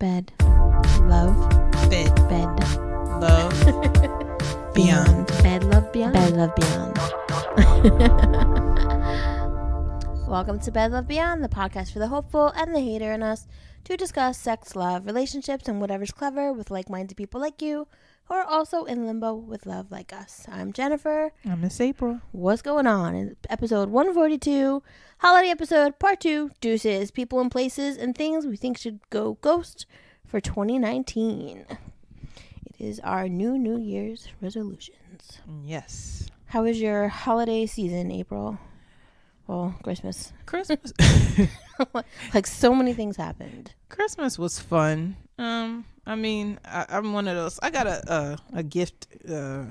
Bed. Love. Bed. Bed. Love. Beyond. Bed, love, beyond. Bed, love, beyond. Welcome to Bed, Love, Beyond, the podcast for the hopeful and the hater in us to discuss sex, love, relationships, and whatever's clever with like-minded people like you who are also in limbo with love like us. I'm Jennifer. I'm Miss April. What's going on? In episode 142, holiday episode, part 2, Deuces, people and places and things we think should go ghost for 2019. It is our New Year's resolutions. Yes. How was your holiday season, April? Well, Christmas. Like so many things happened. Christmas was fun. I mean, I'm one of those. I got a gift, a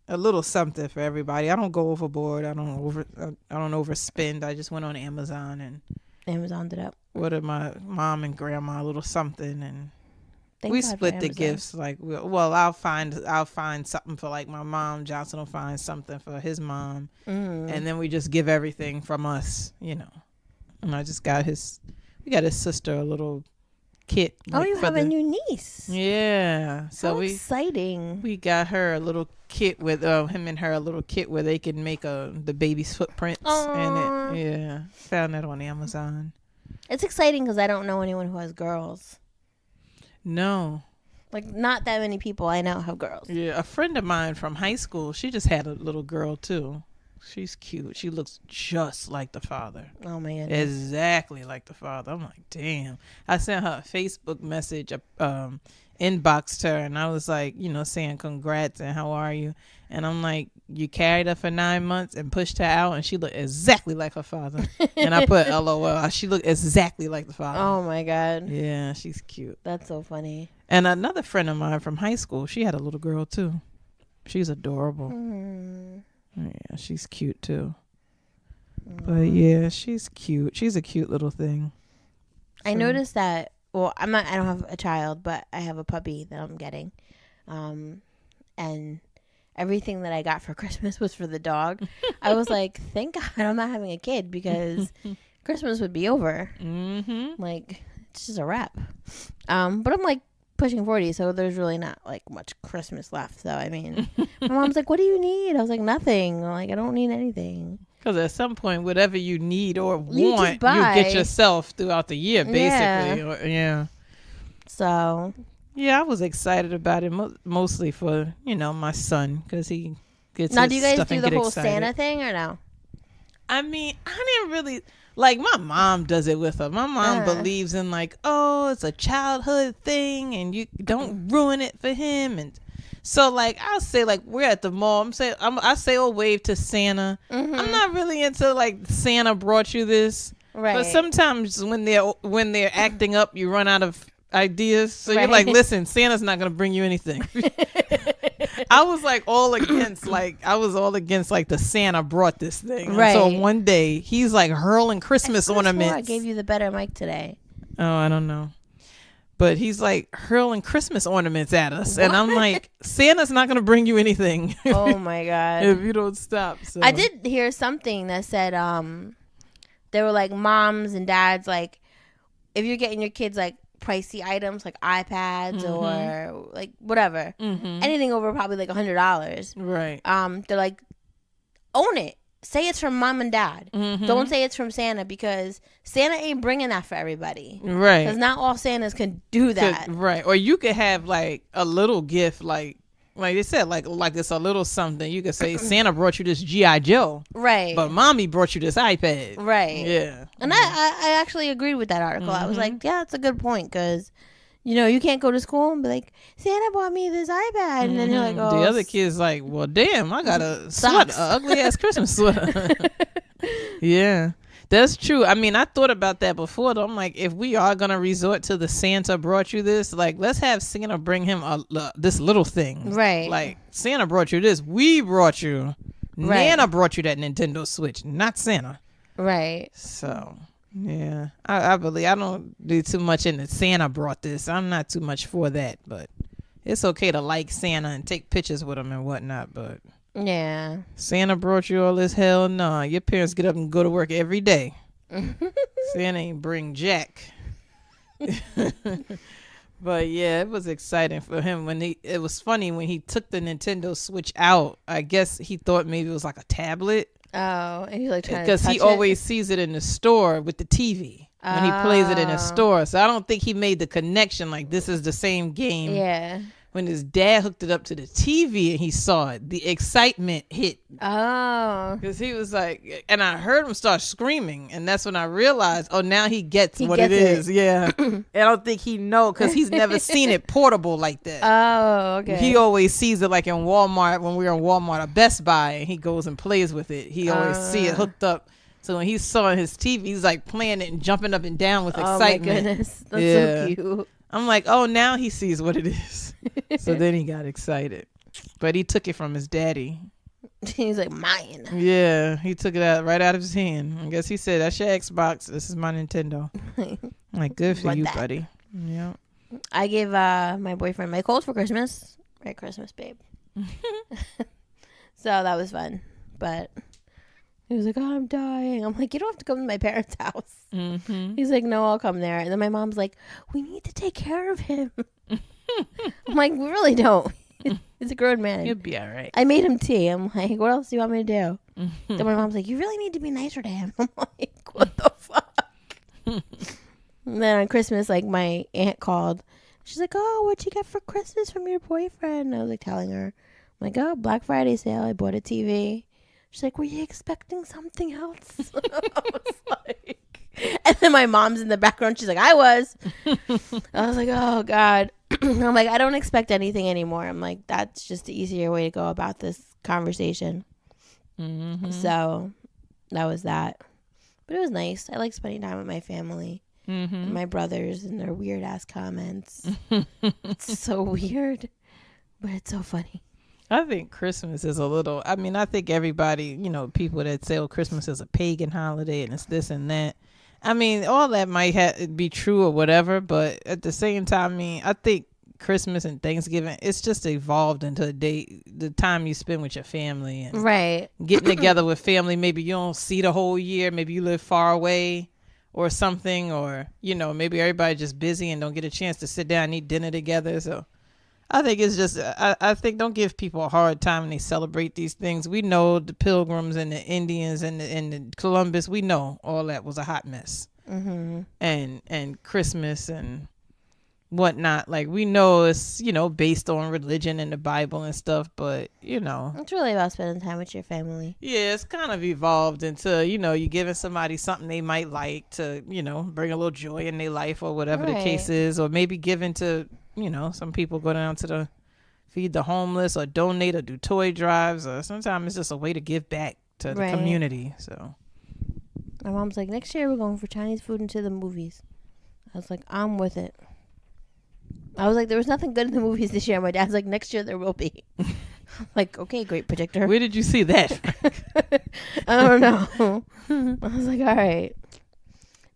little something for everybody. I don't go overboard. I don't overspend. I just went on Amazon and Amazoned it up. ordered my mom and grandma a little something, and Thank we God for split the Amazon. gifts. Like, well, I'll find something for like my mom. Johnson will find something for his mom, and then we just give everything from us, you know. And I just got we got his sister a little kit. Oh, you have a new niece. Yeah. So How exciting. we got her a little kit with him and her a little kit where they can make the baby's footprints Aww. in it. Yeah. Found that on Amazon. It's exciting because I don't know anyone who has girls. No. Like, not that many people I know have girls. Yeah. A friend of mine from high school, she just had a little girl too. She's cute. She looks just like the father. Oh, my goodness. Exactly like the father. I'm like, damn. I sent her a Facebook message, inboxed her, and I was like, saying congrats and how are you? And I'm like, you carried her for 9 months and pushed her out, and she looked exactly like her father. And I put LOL. She looked exactly like the father. Oh, my God. Yeah, she's cute. That's so funny. And another friend of mine from high school, she had a little girl too. She's adorable. Yeah, she's cute too. But yeah, she's cute. She's a cute little thing. I noticed that. Well, I don't have a child, but I have a puppy that I'm getting, and everything that I got for Christmas was for the dog. I was like, thank God I'm not having a kid because Christmas would be over. Like, it's just a wrap. But I'm like pushing 40, so there's really not like much Christmas left. So I mean, my mom's like, what do you need? I was like, nothing. Like, I don't need anything. Because at some point, whatever you need or You want, just buy. you get yourself throughout the year, basically. Yeah. So Yeah, I was excited about it, mostly for, my son, because he gets now, his do you guys stuff do and the get whole excited. Santa thing or no? I mean, I didn't really, like, my mom does it with her. My mom believes in, like, oh, it's a childhood thing, and you don't ruin it for him, and so, like, I'll say, like, we're at the mall. I say, oh, wave to Santa. I'm not really into, like, Santa brought you this. Right. But sometimes when they're acting up, you run out of ideas. So you're like, listen, Santa's not going to bring you anything. I was all against the Santa brought this thing. Right. So one day he's like hurling Christmas ornaments. I gave you the better mic today. Oh, I don't know. But he's like hurling Christmas ornaments at us. What? And I'm like, Santa's not going to bring you anything. Oh, my God. If you don't stop. So. I did hear something that said there were like moms and dads, like, if you're getting your kids like pricey items like iPads or like whatever, anything over probably like $100. Right. They're like, own it. Say it's from mom and dad. Don't say it's from Santa because Santa ain't bringing that for everybody. Right. Because not all Santas can do that. Right. Or you could have like a little gift, like they said, like it's a little something. You could say Santa brought you this G.I. Joe. Right. But mommy brought you this iPad. Right. Yeah. And I actually agreed with that article. I was like, yeah, that's a good point because, you can't go to school and be like, Santa bought me this iPad. And then you're like, oh. The other kid's like, well, damn, I got a sweater, ugly ass Christmas sweater. Yeah. That's true. I mean, I thought about that before, though. I'm like, if we are going to resort to the Santa brought you this, like, let's have Santa bring him this little thing. Right. Like, Santa brought you this. We brought you. Right. Nana brought you that Nintendo Switch, not Santa. Right. So, yeah. I believe I don't do too much in the Santa brought this. I'm not too much for that, but it's okay to like Santa and take pictures with him and whatnot, but yeah, Santa brought you all this hell? Nah, your parents get up and go to work every day. Santa ain't bring jack. But yeah, it was exciting for him it was funny when he took the Nintendo Switch out. I guess he thought maybe it was like a tablet. Oh, and he's like trying to Because touch he it. always sees it in the store with the TV when he plays it in the store. So I don't think he made the connection like this is the same game. Yeah. When his dad hooked it up to the TV and he saw it, the excitement hit. Oh. Because he was like, and I heard him start screaming. And that's when I realized, oh, now he gets what it is. Yeah. And I don't think he know because he's never seen it portable like that. Oh, okay. He always sees it like in Walmart when we were in Walmart or Best Buy and he goes and plays with it. He always see it hooked up. So when he saw his TV, he's like playing it and jumping up and down with excitement. Oh my goodness. That's so cute. I'm like, oh, now he sees what it is. So then he got excited. But he took it from his daddy. He's like, mine. Yeah, he took it out right out of his hand. I guess he said, that's your Xbox. This is my Nintendo. I'm like, good for you, buddy. Yeah. I gave my boyfriend my Colt for Christmas. Merry Christmas, babe. So that was fun. But he was like, oh, I'm dying. I'm like, you don't have to come to my parents' house. Mm-hmm. He's like, no, I'll come there. And then my mom's like, we need to take care of him. I'm like, we really don't. He's a grown man. He'll be all right. I made him tea. I'm like, what else do you want me to do? Mm-hmm. Then my mom's like, you really need to be nicer to him. I'm like, what the fuck? And then on Christmas, like, my aunt called. She's like, oh, what'd you get for Christmas from your boyfriend? And I was like telling her. I'm like, oh, Black Friday sale. I bought a TV. She's like, were you expecting something else? I was like, and then my mom's in the background. She's like, I was. I was like, oh, God. I'm like, I don't expect anything anymore. I'm like, that's just the easier way to go about this conversation. Mm-hmm. So that was that. But it was nice. I like spending time with my family. Mm-hmm. And my brothers and their weird ass comments. It's so weird, but it's so funny. I think Christmas is a little, I mean, I think everybody, people that say, oh, Christmas is a pagan holiday and it's this and that. I mean, all that might be true or whatever, but at the same time, I mean, I think Christmas and Thanksgiving, it's just evolved into the time you spend with your family and right, getting together with family. Maybe you don't see the whole year. Maybe you live far away or something, or, maybe everybody's just busy and don't get a chance to sit down and eat dinner together. So I think it's just, I think don't give people a hard time when they celebrate these things. We know the Pilgrims and the Indians and the Columbus, we know all that was a hot mess. Mm-hmm. And Christmas and whatnot, like we know it's, based on religion and the Bible and stuff, but, It's really about spending time with your family. Yeah, it's kind of evolved into, you're giving somebody something they might like to, bring a little joy in their life or whatever the case is, or maybe giving to, some people go down to feed the homeless or donate or do toy drives, or sometimes it's just a way to give back to the community. So my mom's like, next year we're going for Chinese food and to the movies. I was like, I'm with it. I was like, there was nothing good in the movies this year. My dad's like, next year there will be. I'm like, okay, great predictor. Where did you see that? I don't know. I was like, all right.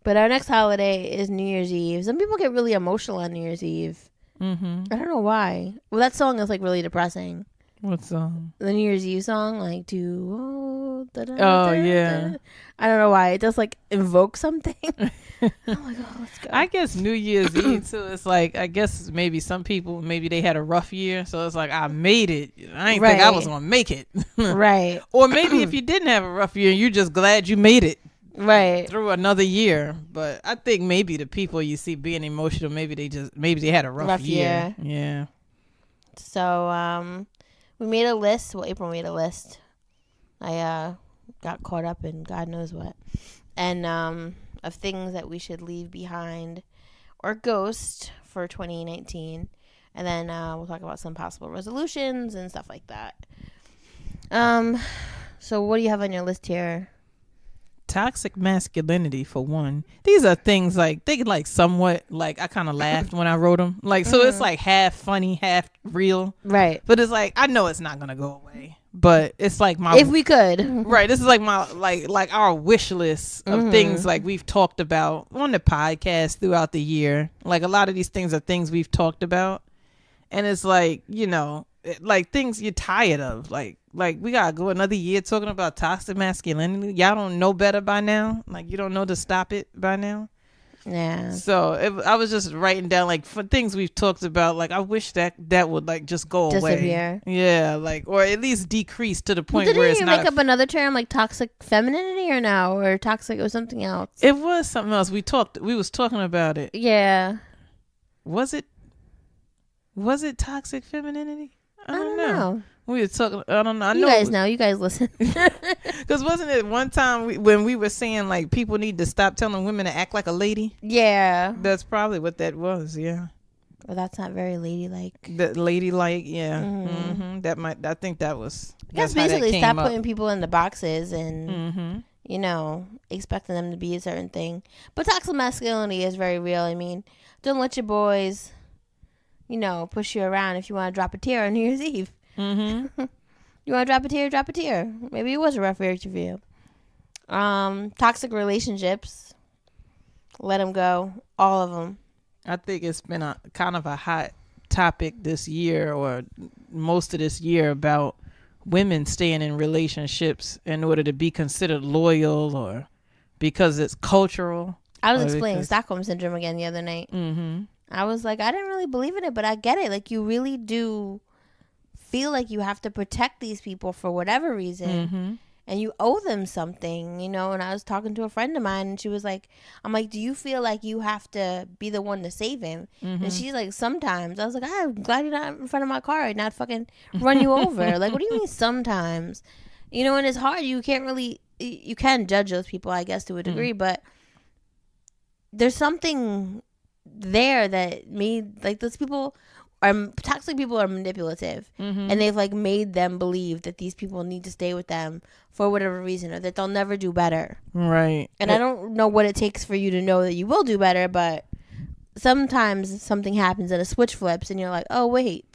But our next holiday is New Year's Eve. Some people get really emotional on New Year's Eve. Mm-hmm. I don't know why. Well, that song is like really depressing. What song? The New Year's Eve song, like yeah. I don't know why. It just like invoke something. I'm like, oh, let's go. I guess New Year's Eve too. It's like, I guess maybe some people, maybe they had a rough year, so it's like, I made it. I ain't think I was gonna make it. Right. Or maybe if you didn't have a rough year, you're just glad you made it. Right. Through another year. But I think maybe the people you see being emotional, maybe they had a rough year. Yeah. So we made a list. Well, April made a list. I got caught up in God knows what. And of things that we should leave behind or ghost for 2019. And then we'll talk about some possible resolutions and stuff like that. So what do you have on your list here? Toxic masculinity, for one. These are things like they like somewhat like I kind of laughed when I wrote them, like so it's like half funny, half real, right? But it's like I know it's not gonna go away, but it's like my, if we could, right? This is like my like our wish list of things like we've talked about on the podcast throughout the year. Like a lot of these things are things we've talked about, and it's like like things you're tired of, like we gotta go another year talking about toxic masculinity. Y'all don't know better by now. Like you don't know to stop it by now. Yeah. So I was just writing down like for things we've talked about. Like I wish that would like just go Disappear. away. Yeah, like or at least decrease to the point Didn't where it's you not. make up another term like toxic femininity or no, or toxic or something else? It was something else. We was talking about it. Yeah. Was it toxic femininity? I don't know. We were talking. I don't know. I you know guys know. You guys listen. Because wasn't it one time when we were saying like people need to stop telling women to act like a lady? Yeah. That's probably what that was. Yeah. Well, that's not very ladylike. That ladylike. Yeah. Mm-hmm. That might. I think that was. That's basically stop putting people in the boxes and you know expecting them to be a certain thing. But toxic masculinity is very real. I mean, don't let your boys, you know, push you around if you want to drop a tear on New Year's Eve. Mm-hmm. You want to drop a tear? Drop a tear. Maybe it was a rough year for you. Toxic relationships. Let them go. All of them. I think it's been a kind of a hot topic this year or most of this year about women staying in relationships in order to be considered loyal or because it's cultural. I was explaining Stockholm Syndrome again the other night. Mm-hmm. I was like, I didn't really believe in it, but I get it. Like, you really do feel like you have to protect these people for whatever reason. And you owe them something, you know. And I was talking to a friend of mine and she was like, I'm like, do you feel like you have to be the one to save him? And she's like, sometimes. I was like, I'm glad you're not in front of my car and not fucking run you over. Like, what do you mean sometimes? You know, and it's hard. You can't really, you can judge those people, I guess, to a degree, but there's something there that made, like, those people are, toxic people are manipulative, and they've like made them believe that these people need to stay with them for whatever reason, or that they'll never do better. Right. And I don't know what it takes for you to know that you will do better, but sometimes something happens and a switch flips and you're like, oh wait,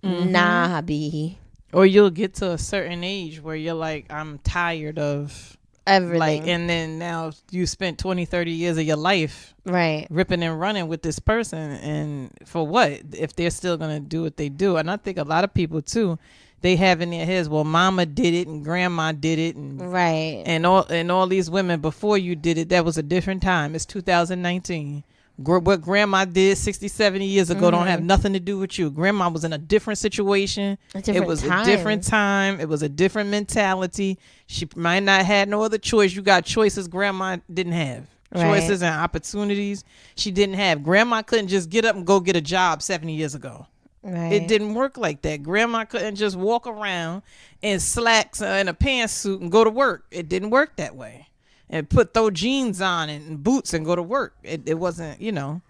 nah, B. Or you'll get to a certain age where you're like, I'm tired of everything. Like, and then now you spent 20, 30 years of your life ripping and running with this person. And for what? If they're still going to do what they do. And I think a lot of people, too, they have in their heads, well, mama did it and grandma did it. And all these women before you did it, that was a different time. It's 2019. What grandma did 60, 70 years ago don't have nothing to do with you. Grandma was in a different situation. It was a different time. It was a different mentality. She might not have had no other choice. You got choices grandma didn't have. Choices and opportunities she didn't have. Grandma couldn't just get up and go get a job 70 years ago. It didn't work like that. Grandma couldn't just walk around in slacks and a pantsuit and go to work. It didn't work that way. And throw jeans on and boots and go to work. It wasn't, you know.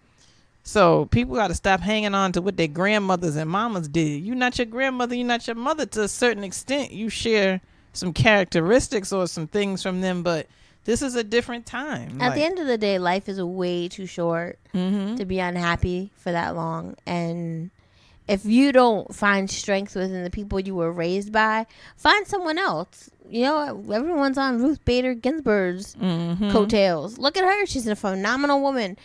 So people got to stop hanging on to what their grandmothers and mamas did. You're not your grandmother. You're not your mother to a certain extent. You share some characteristics or some things from them, but this is a different time. At the end of the day, life is way too short to be unhappy for that long. And if you don't find strength within the people you were raised by, find someone else. You know, everyone's on Ruth Bader Ginsburg's coattails. Look at her. She's a phenomenal woman.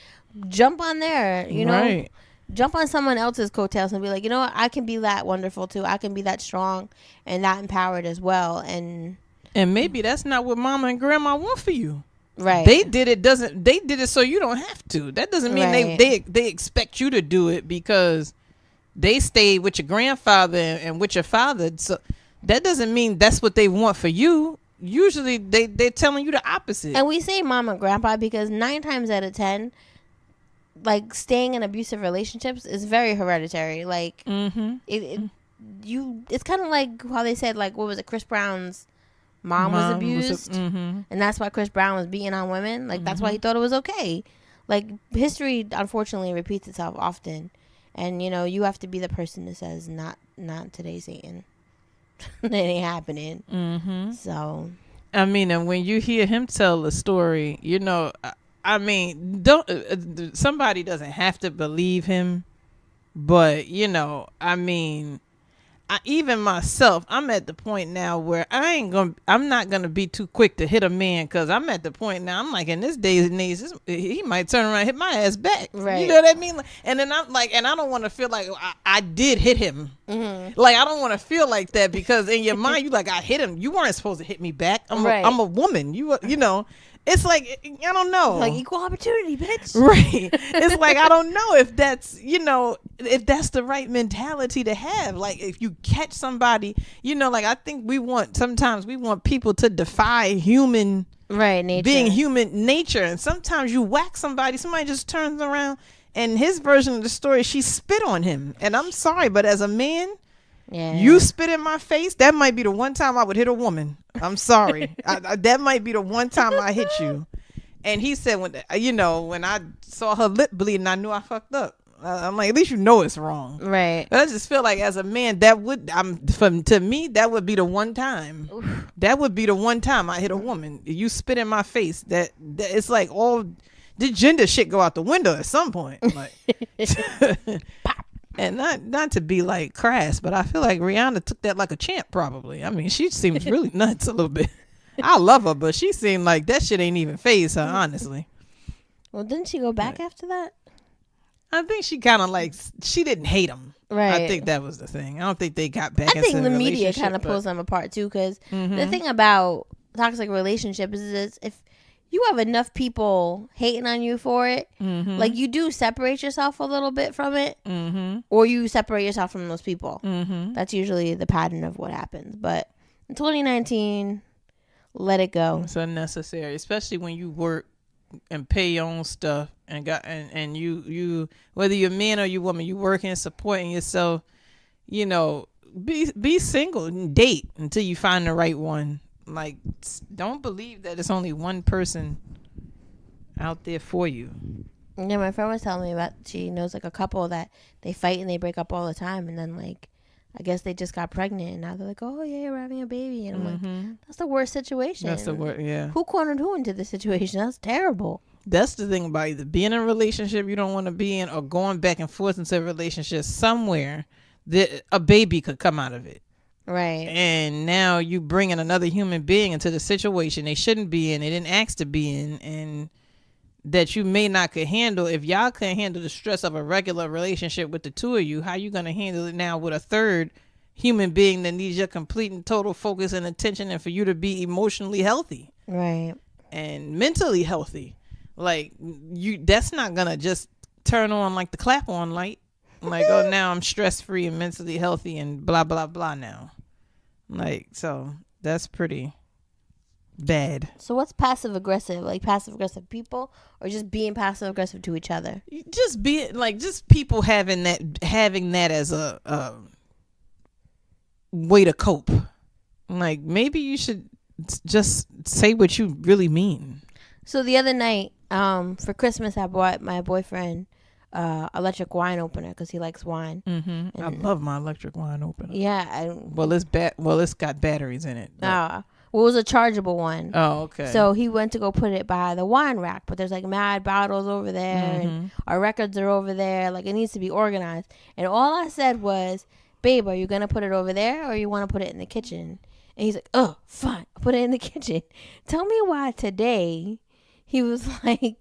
Jump on there, you know. Jump on someone else's coattails and be like, you know what? I can be that wonderful too. I can be that strong and that empowered as well. And maybe that's not what mama and grandma want for you. Right. They did it so you don't have to. That doesn't mean they expect you to do it because they stayed with your grandfather and with your father. So that doesn't mean that's what they want for you. Usually they're telling you the opposite. And we say mom and grandpa because 9 times out of 10, like, staying in abusive relationships is very hereditary. Like, it's kind of like how they said, like, what was it? Chris Brown's mom was abused. And that's why Chris Brown was beating on women. Like, that's why he thought it was okay. Like, history, unfortunately, repeats itself often. And, you know, you have to be the person that says, not today, Satan. It ain't happening. So, I mean, and when you hear him tell the story, you know, I mean, somebody doesn't have to believe him, but, you know, I mean, even myself, I'm at the point now where I'm not gonna be too quick to hit a man, because I'm at the point now, I'm like, in this days and age, he might turn around and hit my ass back. You know what I mean? And then I'm like, and I don't want to feel like I did hit him. Like, I don't want to feel like that, because in your mind, you like, I hit him. You weren't supposed to hit me back. I'm a woman. You know. It's like, I don't know. Like equal opportunity, bitch. Right. It's like, I don't know if that's, if that's the right mentality to have. Like, if you catch somebody, like, I think sometimes we want people to defy human, right, nature. being human nature. And sometimes you whack somebody just turns around, and his version of the story, she spit on him. And I'm sorry, but as a man, you spit in my face, that might be the one time I would hit a woman. I'm sorry. That might be the one time I hit you. And he said, when I saw her lip bleeding, I knew I fucked up. I'm like, at least it's wrong. Right. But I just feel like as a man, to me, that would be the one time. Oof. That would be the one time I hit a woman. You spit in my face. That it's like all the gender shit go out the window at some point. Like, and not to be like crass, but I feel like Rihanna took that like a champ. Probably. I mean, she seems really nuts a little bit. I love her, but she seemed like that shit ain't even phase her, honestly. Well, didn't she go back after that? I think she kind of she didn't hate him. Right. I think that was the thing. I don't think they got back. I think the media kind of pulls them apart too, because the thing about toxic relationships is if you have enough people hating on you for it, like you do separate yourself a little bit from it, or you separate yourself from those people. That's usually the pattern of what happens. But in 2019, let it go. It's unnecessary, especially when you work and pay your own stuff and you whether you're a man or you woman, you working, supporting yourself. Be single and date until you find the right one. Like, don't believe that it's only one person out there for you. Yeah, my friend was telling me about, she knows like a couple that they fight and they break up all the time, and then like I guess they just got pregnant and now they're like, oh yeah, we're having a baby, and I'm like, that's the worst situation. That's the worst. Yeah. Who cornered who into the situation? That's terrible. That's the thing about either being in a relationship you don't want to be in or going back and forth into a relationship somewhere that a baby could come out of it. Right. And now you bringing another human being into the situation they shouldn't be in, they didn't ask to be in, and that you may not could handle. If y'all couldn't handle the stress of a regular relationship with the two of you, how you going to handle it now with a third human being that needs your complete and total focus and attention, and for you to be emotionally healthy. Right. And mentally healthy. Like, that's not going to just turn on like the clap on light. Like, oh, now I'm stress free and mentally healthy and blah, blah, blah now. Like, so that's pretty bad. So what's passive aggressive? Like passive aggressive people, or just being passive aggressive to each other? Just being like, just people having that as a way to cope. Like, maybe you should just say what you really mean. So the other night, for Christmas, I bought my boyfriend electric wine opener because he likes wine. I love my electric wine opener. Yeah. It's got batteries in it. Well, it was a chargeable one. Oh, okay. So he went to go put it by the wine rack, but there's like mad bottles over there, and our records are over there. Like, it needs to be organized. And all I said was, babe, are you going to put it over there, or you want to put it in the kitchen? And he's like, oh, fine, I'll put it in the kitchen. Tell me why today he was like,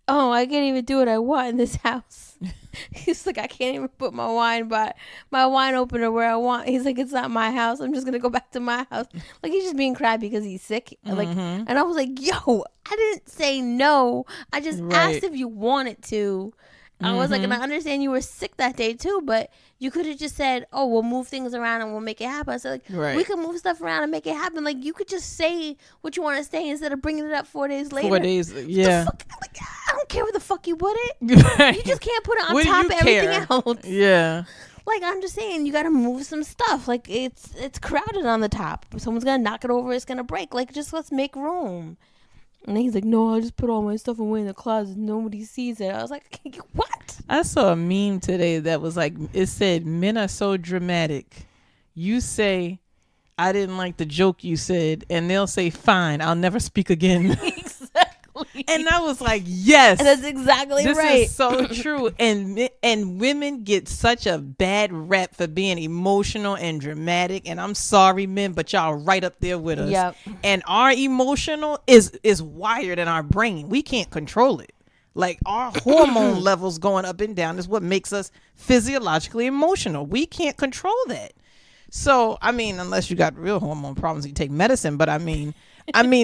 oh, I can't even do what I want in this house. He's like, I can't even put my wine opener where I want. He's like, it's not my house. I'm just going to go back to my house. Like, he's just being crabby because he's sick. Like, and I was like, yo, I didn't say no. I just asked if you wanted to. I was like, and I understand you were sick that day too, but you could have just said, oh, we'll move things around and we'll make it happen. I said, like, we can move stuff around and make it happen. Like, you could just say what you want to say instead of bringing it up 4 days later. 4 days, yeah. Like, I don't care where the fuck you put it. You just can't put it on top of everything else. Yeah. Like, I'm just saying, you got to move some stuff. Like, it's crowded on the top. If someone's going to knock it over, it's going to break. Like, just let's make room. And he's like, no, I just put all my stuff away in the closet. Nobody sees it. I was like, what? I saw a meme today that was like, it said, men are so dramatic. You say, I didn't like the joke you said, and they'll say, fine, I'll never speak again. Exactly. And I was like, yes. And that's exactly this right. This is so true. And women get such a bad rep for being emotional and dramatic. And I'm sorry, men, but y'all right up there with us. Yep. And our emotional is wired in our brain. We can't control it. Like, our hormone levels going up and down is what makes us physiologically emotional. We can't control that. So, I mean, unless you got real hormone problems, you take medicine. But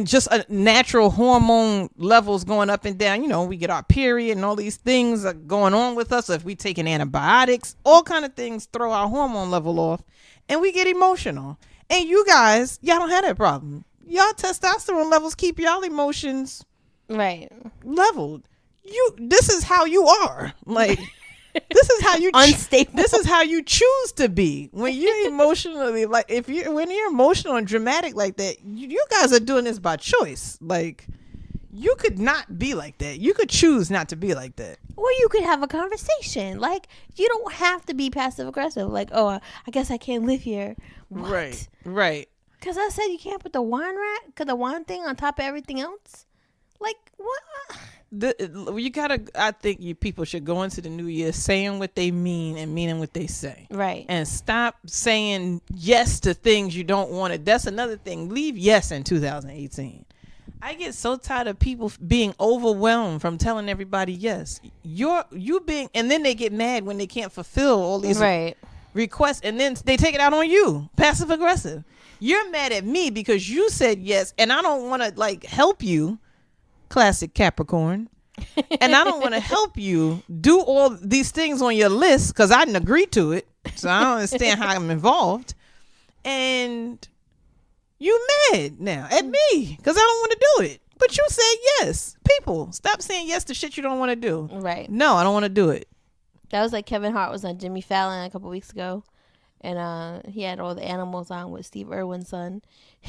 just a natural hormone levels going up and down. You know, we get our period and all these things are going on with us. So if we taking antibiotics, all kind of things throw our hormone level off, and we get emotional. And you guys, y'all don't have that problem. Y'all testosterone levels keep y'all emotions right leveled. This is how you are. Like, this is how you unstable. This is how you choose to be when you're emotionally, like, when you're emotional and dramatic like that. You guys are doing this by choice. Like, you could not be like that. You could choose not to be like that. Or you could have a conversation. Like, you don't have to be passive aggressive. Like, oh, I guess I can't live here. What? Right. Because I said you can't put the wine thing on top of everything else. Like, what? You gotta. I think people should go into the new year saying what they mean and meaning what they say. Right. And stop saying yes to things you don't want to. That's another thing. Leave yes in 2018. I get so tired of people being overwhelmed from telling everybody yes. You being, and then they get mad when they can't fulfill all these requests, and then they take it out on you, passive aggressive. You're mad at me because you said yes, and I don't want to, like, help you. Classic Capricorn. And I don't want to help you do all these things on your list because I didn't agree to it. So I don't understand how I'm involved. And you mad now at me because I don't want to do it. But you said yes. People, stop saying yes to shit you don't want to do. Right. No, I don't want to do it. That was like Kevin Hart was on Jimmy Fallon a couple weeks ago. And he had all the animals on with Steve Irwin's son.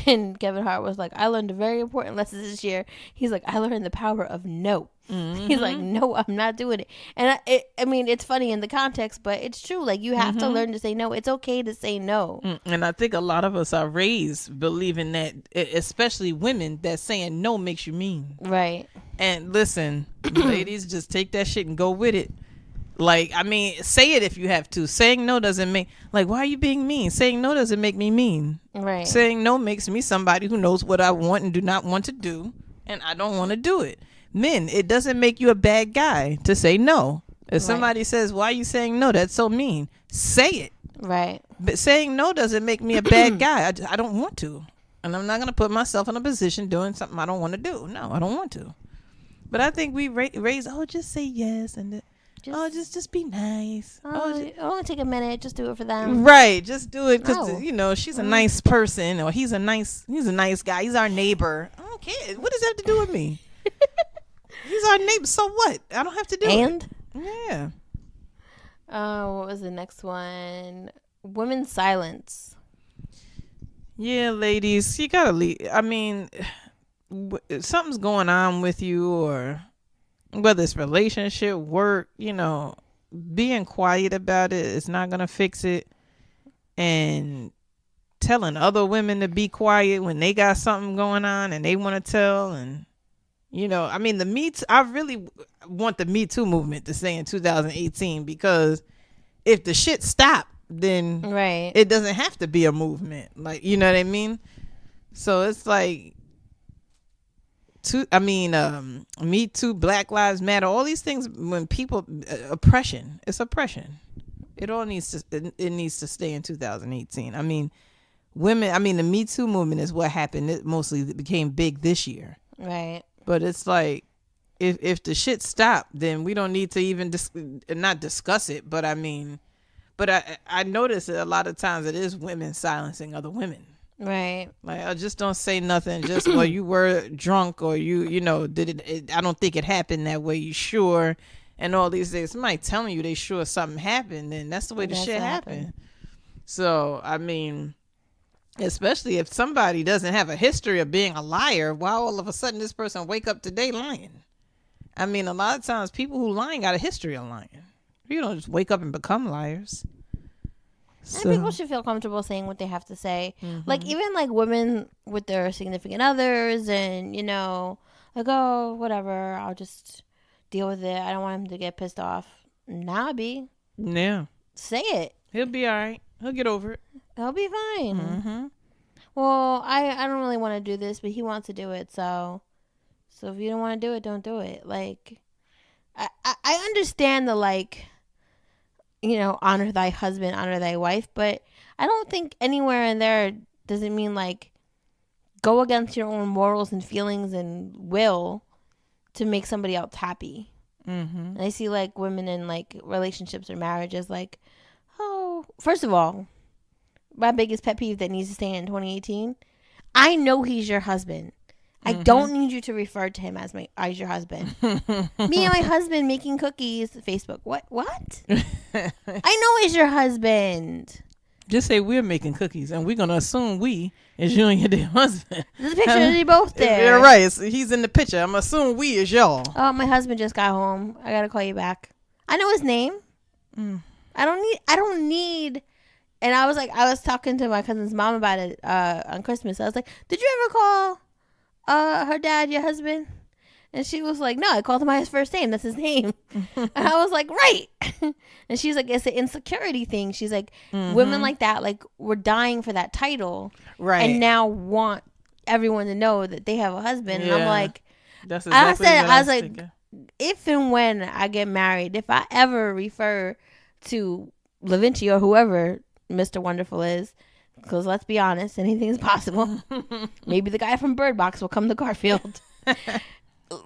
And Kevin Hart was like, I learned a very important lesson this year. He's like, I learned the power of no. Mm-hmm. He's like, no, I'm not doing it. And I mean, it's funny in the context, but it's true. Like, you have to learn to say no. It's okay to say no. And I think a lot of us are raised believing that, especially women, that saying no makes you mean. Right. And listen, ladies, just take that shit and go with it. Like, I mean, say it if you have to. Saying no doesn't make, like, why are you being mean? Saying no doesn't make me mean. Right. Saying no makes me somebody who knows what I want and do not want to do, and I don't want to do it. Men, it doesn't make you a bad guy to say no. If somebody says, why are you saying no? That's so mean. Say it. Right. But saying no doesn't make me a bad guy. I don't want to. And I'm not going to put myself in a position doing something I don't want to do. No, I don't want to. But I think we raise, just say yes, and just be nice. Only take a minute. Just do it for them. Right. Just do it because, she's a nice person, or he's a nice guy. He's our neighbor. I don't care. What does that have to do with me? He's our neighbor. So what? I don't have to do it. Yeah. What was the next one? Women's silence. Yeah, ladies, you gotta leave. I mean, something's going on with you, or whether it's relationship, work, being quiet about it is not going to fix it. And telling other women to be quiet when they got something going on and they want to tell. And, I mean, I really want the Me Too movement to stay in 2018, because if the shit stopped, then it doesn't have to be a movement. Like, you know what I mean? So it's like, Me Too, Black Lives Matter, all these things, when people, oppression, it's oppression. It all needs to stay in 2018. I mean, the Me Too movement is what happened. It mostly became big this year. Right. But it's like, if the shit stopped, then we don't need to even not discuss it. But I mean, I notice that a lot of times it is women silencing other women. Right. Like, I just don't say nothing. Just, well, you were drunk, or did it? I don't think it happened that way. You sure? And all these things. Somebody telling you they sure something happened, then that's the way the shit happened. So, I mean, especially if somebody doesn't have a history of being a liar, why all of a sudden this person wake up today lying? I mean, a lot of times people who lying got a history of lying. You don't just wake up and become liars. And people should feel comfortable saying what they have to say. Mm-hmm. Like, even like women with their significant others, and like, oh, whatever, I'll just deal with it. I don't want him to get pissed off. Nah, B. Yeah. Say it. He'll be all right. He'll get over it. He'll be fine. Mm-hmm. Well, I don't really want to do this, but he wants to do it. So if you don't want to do it, don't do it. Like, I understand the, like, honor thy husband, honor thy wife. But I don't think anywhere in there doesn't mean like go against your own morals and feelings and will to make somebody else happy. And I see like women in like relationships or marriages like, oh, first of all, my biggest pet peeve that needs to stay in 2018, I know he's your husband. I don't need you to refer to him as your husband. Me and my husband making cookies. Facebook. What? I know he's your husband. Just say we're making cookies, and we're gonna assume we is you and your damn husband. There's a picture of you both there. You're right. He's in the picture. I'm assuming we is y'all. Oh, my husband just got home. I gotta call you back. I know his name. I don't need. And I was talking to my cousin's mom about it on Christmas. I was like, did you ever call her dad your husband? And she was like, no, I called him by his first name. That's his name. And I was like, right. And she's like, it's an insecurity thing. She's like, women like that, like, we're dying for that title. Right. And now want everyone to know that they have a husband. Yeah. And I'm like, that's exactly I was like, thinking. If and when I get married, if I ever refer to LaVinci or whoever Mr. Wonderful is, because let's be honest, anything is possible. Maybe the guy from Bird Box will come to Garfield.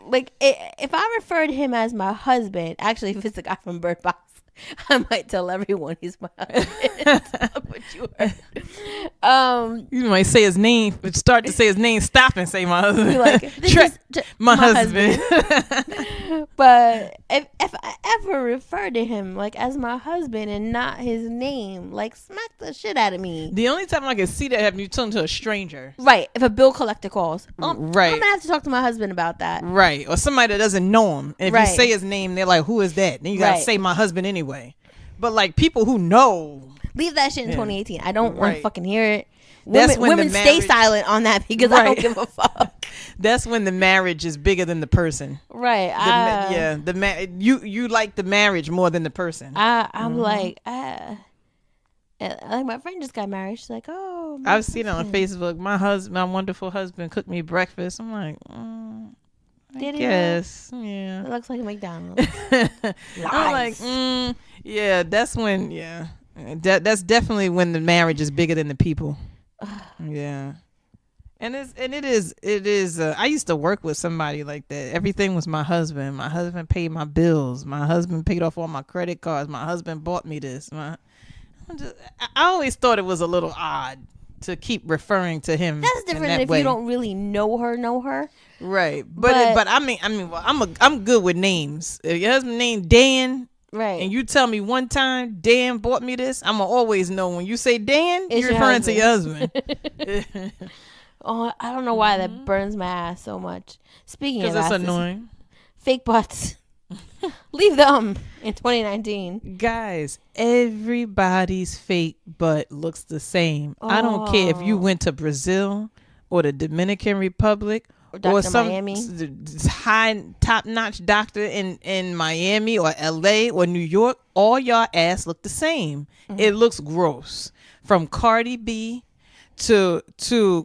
Like, if I refer to him as my husband, actually, if it's the guy from Bird Box, I might tell everyone he's my husband. What you heard. You might say his name, but start to say his name, stop and say my husband. Like, this is my husband. But if I ever refer to him like as my husband and not his name, like, smack the shit out of me. The only time I can see that happen, you turn to a stranger. Right. If a bill collector calls. Right. I'm going to have to talk to my husband about that. Right. Or somebody that doesn't know him. And if you say his name, they're like, who is that? Then you got to say my husband anyway. But like people who know. Leave that shit in 2018. I don't want to fucking hear it. Women stay silent on that because I don't give a fuck. That's when the marriage is bigger than the person. Right. You like the marriage more than the person. I'm like my friend just got married. She's like, oh. I've seen it on Facebook. My wonderful husband cooked me breakfast. I'm like, I guess. Yeah. It looks like a McDonald's. I'm like, yeah. That's when. Yeah. That's definitely when the marriage is bigger than the people. Yeah. And it is. I used to work with somebody like that. Everything was my husband. My husband paid my bills. My husband paid off all my credit cards. My husband bought me this. I always thought it was a little odd to keep referring to him. That's different if you don't really know her. Right. But I mean, well, I'm good with names. If your husband named Dan. Right. And you tell me one time Dan bought me this, I'm going to always know when you say Dan, you're referring to your husband. Oh, I don't know why that burns my ass so much. Speaking of because it's annoying. Fake butts. Leave them in 2019. Guys, everybody's fake butt looks the same. I don't care if you went to Brazil or the Dominican Republic or some Miami. high top-notch doctor in Miami or LA or New York. All y'all ass look the same. It looks gross. From Cardi B to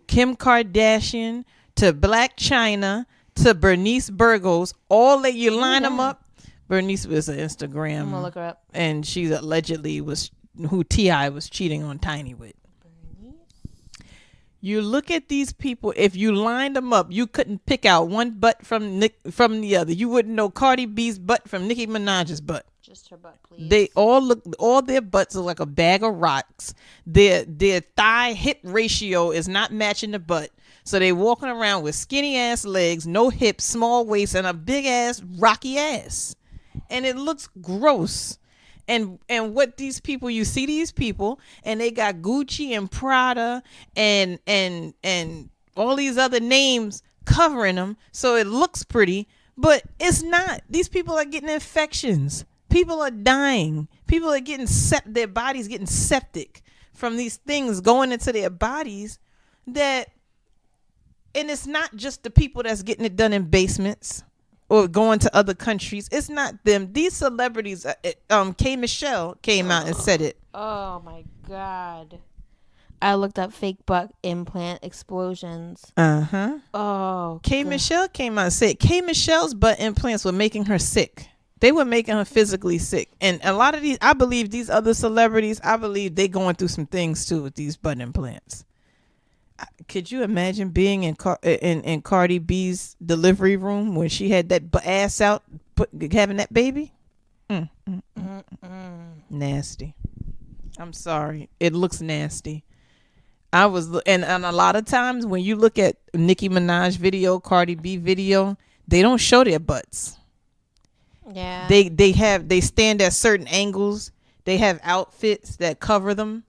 Kim Kardashian to Black China to Bernice Burgos, all that you line them up. Bernice was an Instagram. I'm gonna look her up. And she allegedly was who T.I. was cheating on Tiny with. You look at these people, if you lined them up, you couldn't pick out one butt from the other. You wouldn't know Cardi B's butt from Nicki Minaj's butt. Just her butt, please. They all their butts are like a bag of rocks. Their thigh hip ratio is not matching the butt. So they walking around with skinny ass legs, no hips, small waist, and a big ass rocky ass. And it looks gross. And what these people, you see these people and they got Gucci and Prada and all these other names covering them. So it looks pretty, but it's not. These people are getting infections. People are dying. People are getting their bodies getting septic from these things going into their bodies and it's not just the people that's getting it done in basements or going to other countries. It's not them. These celebrities, K. Michelle came out and said it. Oh my God. I looked up fake butt implant explosions. Uh-huh. Oh. K. Michelle came out and said K. Michelle's butt implants were making her sick. They were making her physically sick. And a lot of these, I believe these other celebrities, I believe they going through some things too with these butt implants. Could you imagine being in Cardi B's delivery room when she had that ass out, having that baby? Nasty. I'm sorry. It looks nasty. And a lot of times when you look at Nicki Minaj video, Cardi B video, they don't show their butts. Yeah. They stand at certain angles. They have outfits that cover them.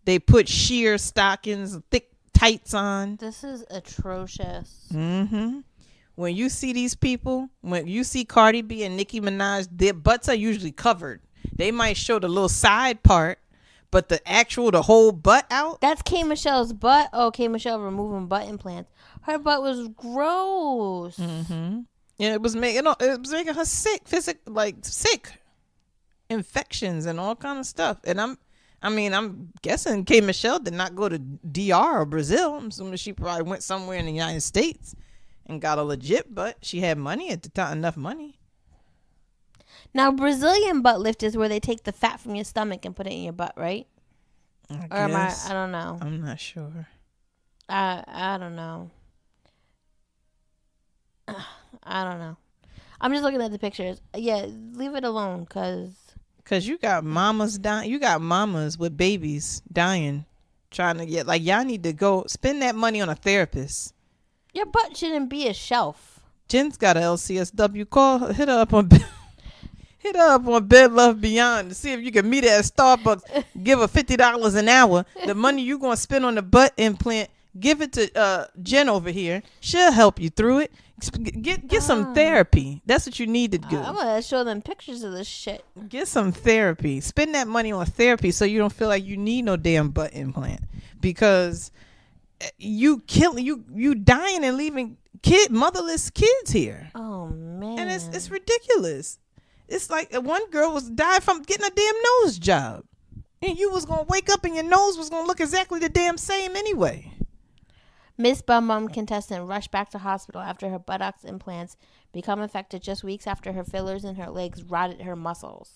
They put sheer stockings, thick tights on. This is atrocious. When you see these people, when you see Cardi B and Nicki Minaj, their butts are usually covered. They might show the little side part, but the whole butt out. That's K Michelle's butt. Oh, K Michelle removing butt implants. Her butt was gross. Yeah, it was making her sick, sick, infections and all kind of stuff. And I'm guessing K Michelle did not go to DR or Brazil. I'm assuming she probably went somewhere in the United States and got a legit butt. She had money at the time, enough money. Now, Brazilian butt lift is where they take the fat from your stomach and put it in your butt, right? I don't know. I'm not sure. I don't know. I don't know. I'm just looking at the pictures. Yeah, leave it alone, cause you got mamas dying. You got mamas with babies dying, trying to get y'all need to go spend that money on a therapist. Your butt shouldn't be a shelf. Jen's got a LCSW. Hit her up on Bed Love Beyond to see if you can meet her at Starbucks. Give her $50 an hour. The money you gonna spend on the butt implant, give it to Jen over here. She'll help you through it. Get some therapy. That's what you need to do. I'm gonna show them pictures of this shit. Get some therapy. Spend that money on therapy so you don't feel like you need no damn butt implant, because you dying and leaving motherless kids here. Oh man. And it's ridiculous. It's like one girl died from getting a damn nose job, and you was gonna wake up and your nose was gonna look exactly the damn same anyway. Miss Bum Bum contestant rushed back to hospital after her buttocks implants become infected just weeks after her fillers in her legs rotted her muscles.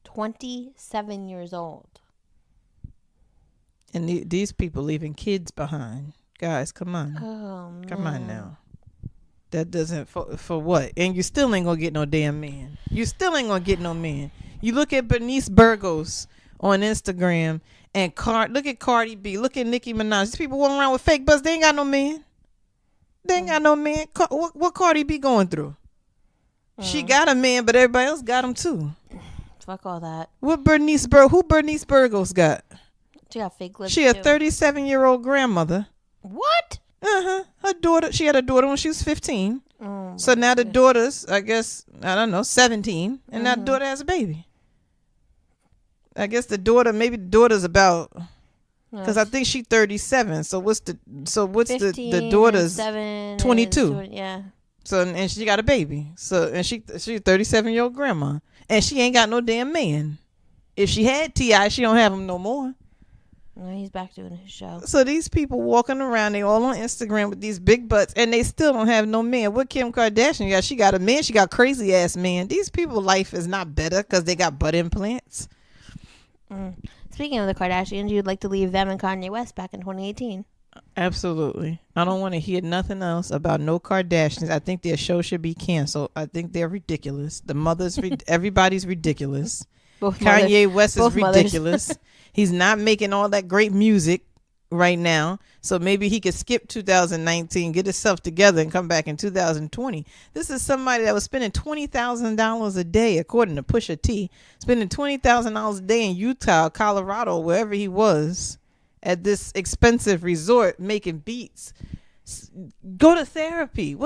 27 years old. And these people leaving kids behind. Guys, come on. Oh, man. Come on now. That doesn't, for what? And you still ain't gonna get no damn man. You still ain't gonna get no man. You look at Bernice Burgos on Instagram, and look at Cardi B, look at Nicki Minaj. These people walking around with fake butts. They ain't got no man. They ain't got no man. What Cardi B going through? She got a man, but everybody else got him too. Fuck all that. Who Bernice Burgos got? She got fake lips. She a 37-year-old grandmother. What? Her daughter. She had a daughter when she was 15. So now the daughter's, I guess, I don't know, 17, and now the daughter has a baby. I guess maybe the daughter's about, because I think she's 37. So what's the daughter's 22? Yeah. So and she got a baby. So and she's a 37-year-old grandma, and she ain't got no damn man. If she had T.I., she don't have him no more. No, he's back doing his show. So these people walking around, they all on Instagram with these big butts, and they still don't have no man. What Kim Kardashian got? She got a man. She got crazy ass man. These people's life is not better because they got butt implants. Speaking of the Kardashians, you'd like to leave them and Kanye West back in 2018. Absolutely. I don't want to hear nothing else about no Kardashians. I think their show should be canceled. I think they're ridiculous. The mothers, everybody's ridiculous. Kanye West is ridiculous. He's not making all that great music right now. So maybe he could skip 2019, get himself together, and come back in 2020. This is somebody that was spending $20,000 a day, according to Pusha T, spending $20,000 a day in Utah, Colorado, wherever he was, at this expensive resort making beats. Go to therapy.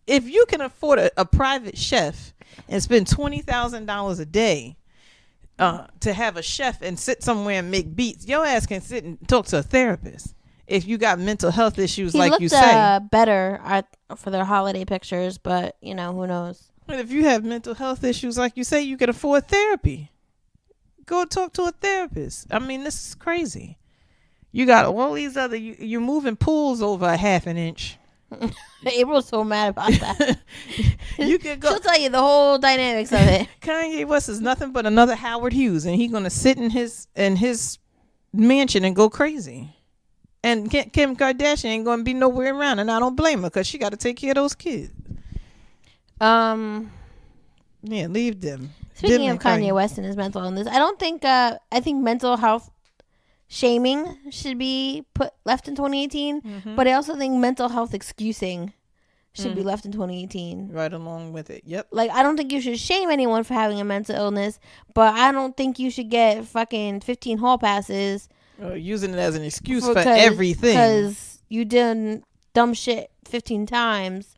If you can afford a private chef and spend $20,000 a day to have a chef and sit somewhere and make beats, your ass can sit and talk to a therapist. If you got mental health issues, he like you say, better for their holiday pictures, but who knows? But if you have mental health issues, like you say, you can afford therapy. Go talk to a therapist. I mean, this is crazy. You got all these other, you're moving pools over a half an inch. April's so mad about that. You could go. She'll tell you the whole dynamics of it. Kanye West is nothing but another Howard Hughes, and he's gonna sit in his mansion and go crazy. And Kim Kardashian ain't gonna be nowhere around, and I don't blame her because she got to take care of those kids. Yeah, leave them. Speaking of Kanye West and his mental illness, I don't think. I think mental health shaming should be left in 2018, but I also think mental health excusing should be left in 2018. Right along with it. Yep. Like, I don't think you should shame anyone for having a mental illness, but I don't think you should get fucking 15 hall passes. Using it as an excuse for everything. Because you did dumb shit 15 times.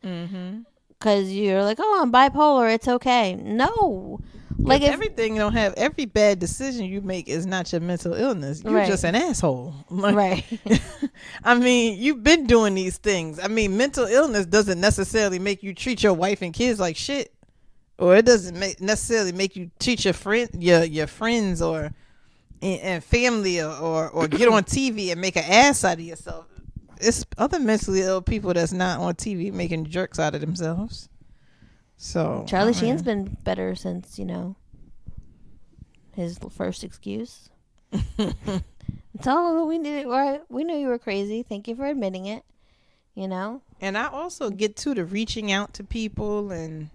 Because you're like, oh, I'm bipolar, it's okay. No. Like, everything you don't have, every bad decision you make is not your mental illness. You're just an asshole. Right. I mean, you've been doing these things. I mean, mental illness doesn't necessarily make you treat your wife and kids like shit, or it doesn't necessarily make you treat your friends or and family or get on TV and make an ass out of yourself. It's other mentally ill people that's not on TV making jerks out of themselves. So Charlie Sheen's been better since, his first excuse. So we knew you were crazy. Thank you for admitting it. And I also get to the reaching out to people and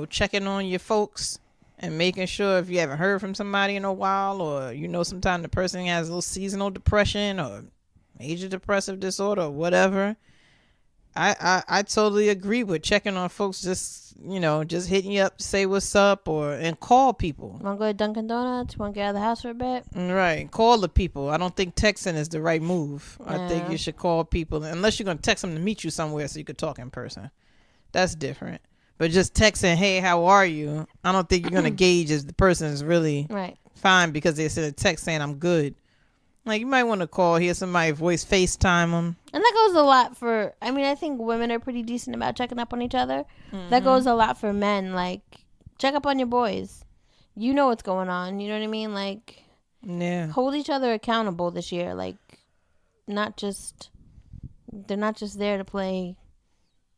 checking on your folks and making sure if you haven't heard from somebody in a while, or sometimes the person has a little seasonal depression or major depressive disorder or whatever. I totally agree with checking on folks, just hitting you up to say what's up and call people. Want to go to Dunkin' Donuts? Want to get out of the house for a bit? Right. Call the people. I don't think texting is the right move. I think you should call people, unless you're going to text them to meet you somewhere so you could talk in person. That's different. But just texting, hey, how are you? I don't think you're going to gauge if the person is really fine because they sent a text saying I'm good. Like, you might want to call, hear somebody's voice, FaceTime them. And that goes a lot for, I think women are pretty decent about checking up on each other. That goes a lot for men. Like, check up on your boys. You know what's going on. You know what I mean? Like, hold each other accountable this year. Like, they're not just there to play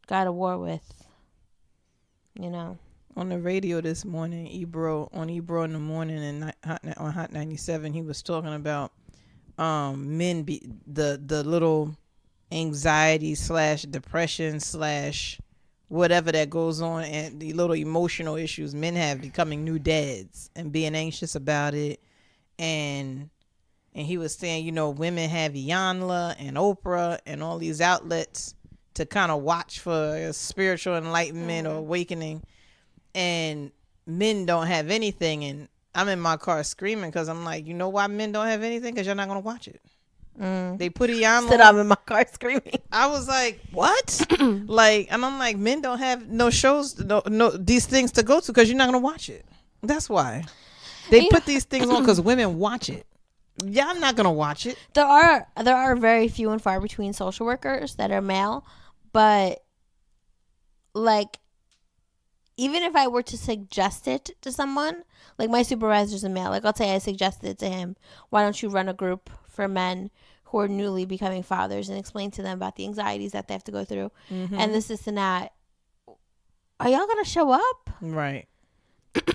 God of War with, On the radio this morning, Ebro in the morning and on Hot 97, he was talking about men the little anxiety / depression / whatever that goes on, and the little emotional issues men have becoming new dads and being anxious about it. And he was saying, women have Iyanla and Oprah and all these outlets to kind of watch for spiritual enlightenment or awakening, and men don't have anything. And I'm in my car screaming because I'm like, you know why men don't have anything? Because you're not going to watch it. They put Iyanla. I'm in my car screaming. I was like, what? And I'm like, men don't have no shows, no these things to go to because you're not going to watch it. That's why. They put these things on because women watch it. Y'all not going to watch it. There are very few and far between social workers that are male, but like, even if I were to suggest it to someone, like my supervisor's a male, like I'll say I suggested it to him, why don't you run a group for men who are newly becoming fathers and explain to them about the anxieties that they have to go through and this and that. Are y'all going to show up? Right.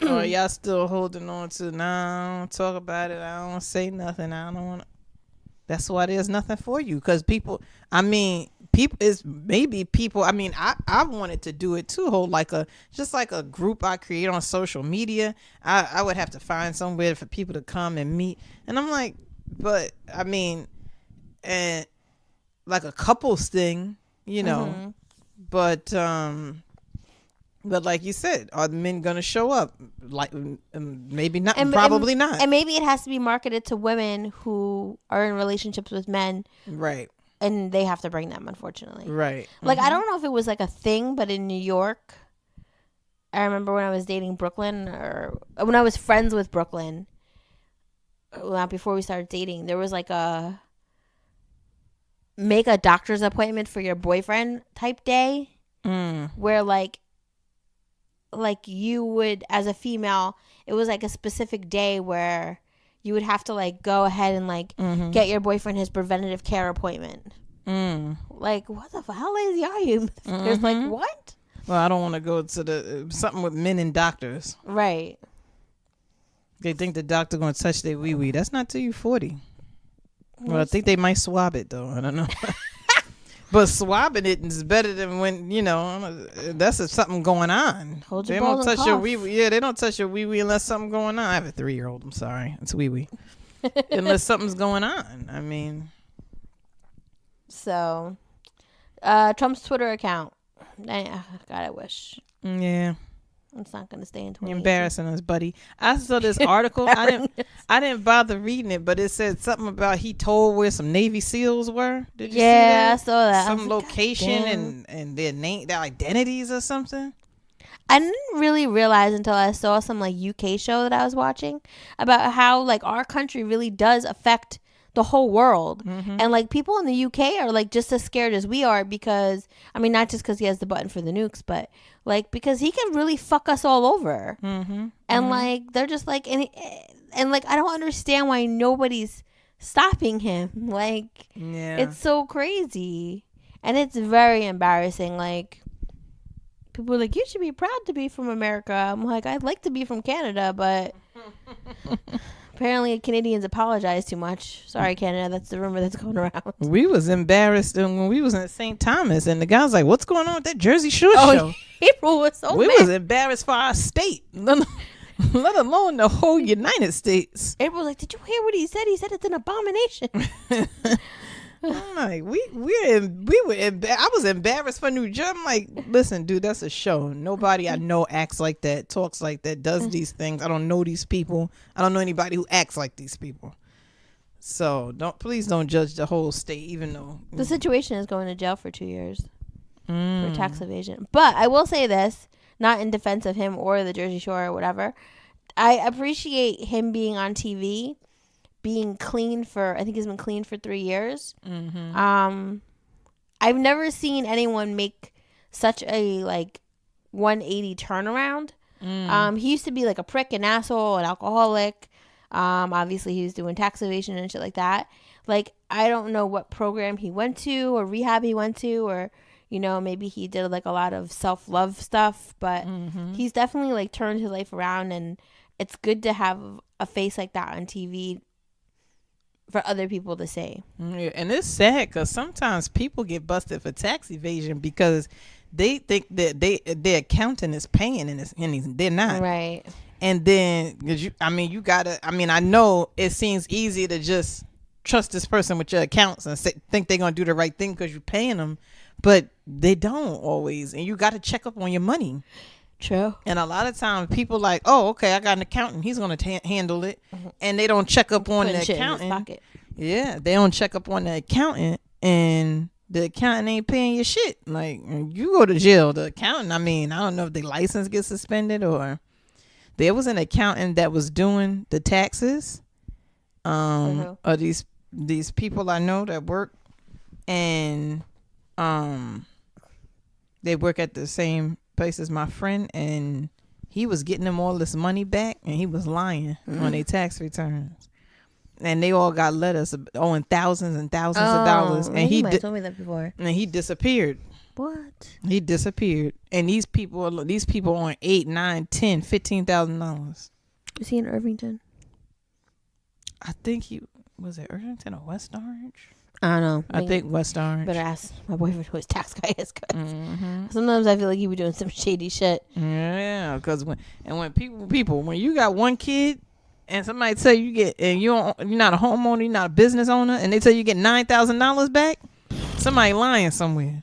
Or y'all still holding on to, nah, I don't talk about it, I don't say nothing, I don't want to. That's why there's nothing for you, because people is maybe people. I wanted to do it too, hold like a group I create on social media. I would have to find somewhere for people to come and meet, and I'm like, but and like a couples thing, but like you said, are the men gonna show up? Like, maybe not, probably not. And maybe it has to be marketed to women who are in relationships with men, right? And they have to bring them, unfortunately. Right. Like, I don't know if it was like a thing, but in New York, I remember when I was dating Brooklyn, or when I was friends with Brooklyn, before we started dating, there was like a make a doctor's appointment for your boyfriend type day, where like you would, as a female, it was like a specific day where you would have to like go ahead and like get your boyfriend his preventative care appointment. Like, what the fuck? How lazy are you? There's like, what? Well, I don't want to go to the something with men and doctors. Right. They think the doctor going to touch their wee-wee. That's not till you 40. Well, I think they might swab it, though. I don't know. But swabbing it is better than when, that's if something going on. Hold your They balls don't and touch your cough. wee-wee. Yeah, they don't touch your wee-wee unless something going on. I have a 3-year-old. I'm sorry. It's wee-wee. Unless something's going on. I mean. So, Trump's Twitter account. God, I wish. Yeah. It's not going to stay in You're 2018. embarrassing us, buddy. I saw this article. I didn't bother reading it, but it said something about he told where some Navy SEALs were. Did you see that? I saw that. Some I was like, location and their name, their identities or something. I didn't really realize until I saw some like UK show that I was watching about how like our country really does affect the whole world. And like people in the UK are like just as scared as we are because, I mean, not just because he has the button for the nukes, but like because he can really fuck us all over. And like they're just like, and like I don't understand why nobody's stopping him. Like, it's so crazy. And it's very embarrassing. Like, people are like, you should be proud to be from America. I'm like, I'd like to be from Canada, but apparently Canadians apologize too much. Sorry, Canada. That's the rumor that's going around. We was embarrassed when we was in St. Thomas, and the guy was like, "What's going on with that Jersey Shore show?" April was so we mad. was embarrassed for our state, let alone the whole United States. April was like, "Did you hear what he said? He said it's an abomination." I'm like, I was embarrassed for New Jersey. I'm like, listen, dude, that's a show. Nobody I know acts like that, talks like that, does these things. I don't know these people. I don't know anybody who acts like these people. So please don't judge the whole state, even though The situation is going to jail for 2 years for tax evasion. But I will say this, not in defense of him or the Jersey Shore or whatever. I appreciate him being on TV. Being clean I think he's been clean for 3 years. I've never seen anyone make such a like 180 turnaround. He used to be like a prick, an asshole, an alcoholic. Obviously he was doing tax evasion and shit like that. Like, I don't know what program he went to or rehab he went to, or maybe he did like a lot of self-love stuff, but he's definitely like turned his life around, and it's good to have a face like that on TV for other people to say. Yeah, and it's sad because sometimes people get busted for tax evasion because they think that their accountant is paying and they're not. Right. And then, I know it seems easy to just trust this person with your accounts and think they're going to do the right thing because you're paying them, but they don't always. And you got to check up on your money. True. And a lot of times people like, oh, okay, I got an accountant. He's going to handle it. And they don't check up on the accountant. Yeah, they don't check up on the accountant, and the accountant ain't paying your shit. Like, you go to jail. The accountant, I don't know if the license gets suspended, or there was an accountant that was doing the taxes of these people I know that work, and they work at the same place as my friend, and he was getting them all this money back, and he was lying on their tax returns. And they all got letters owing thousands and thousands of dollars. And he told me that before. And he disappeared. What? He disappeared. And these people on $8, $9, $10, $15,000. Is he in Irvington? I think he was it Irvington or West Orange? I don't know. I think West Orange. Better ask my boyfriend who his tax guy is. Sometimes I feel like he be doing some shady shit. Yeah, because when you got one kid and somebody tell you're not a homeowner, you're not a business owner, and they tell you get $9,000 back, somebody lying somewhere.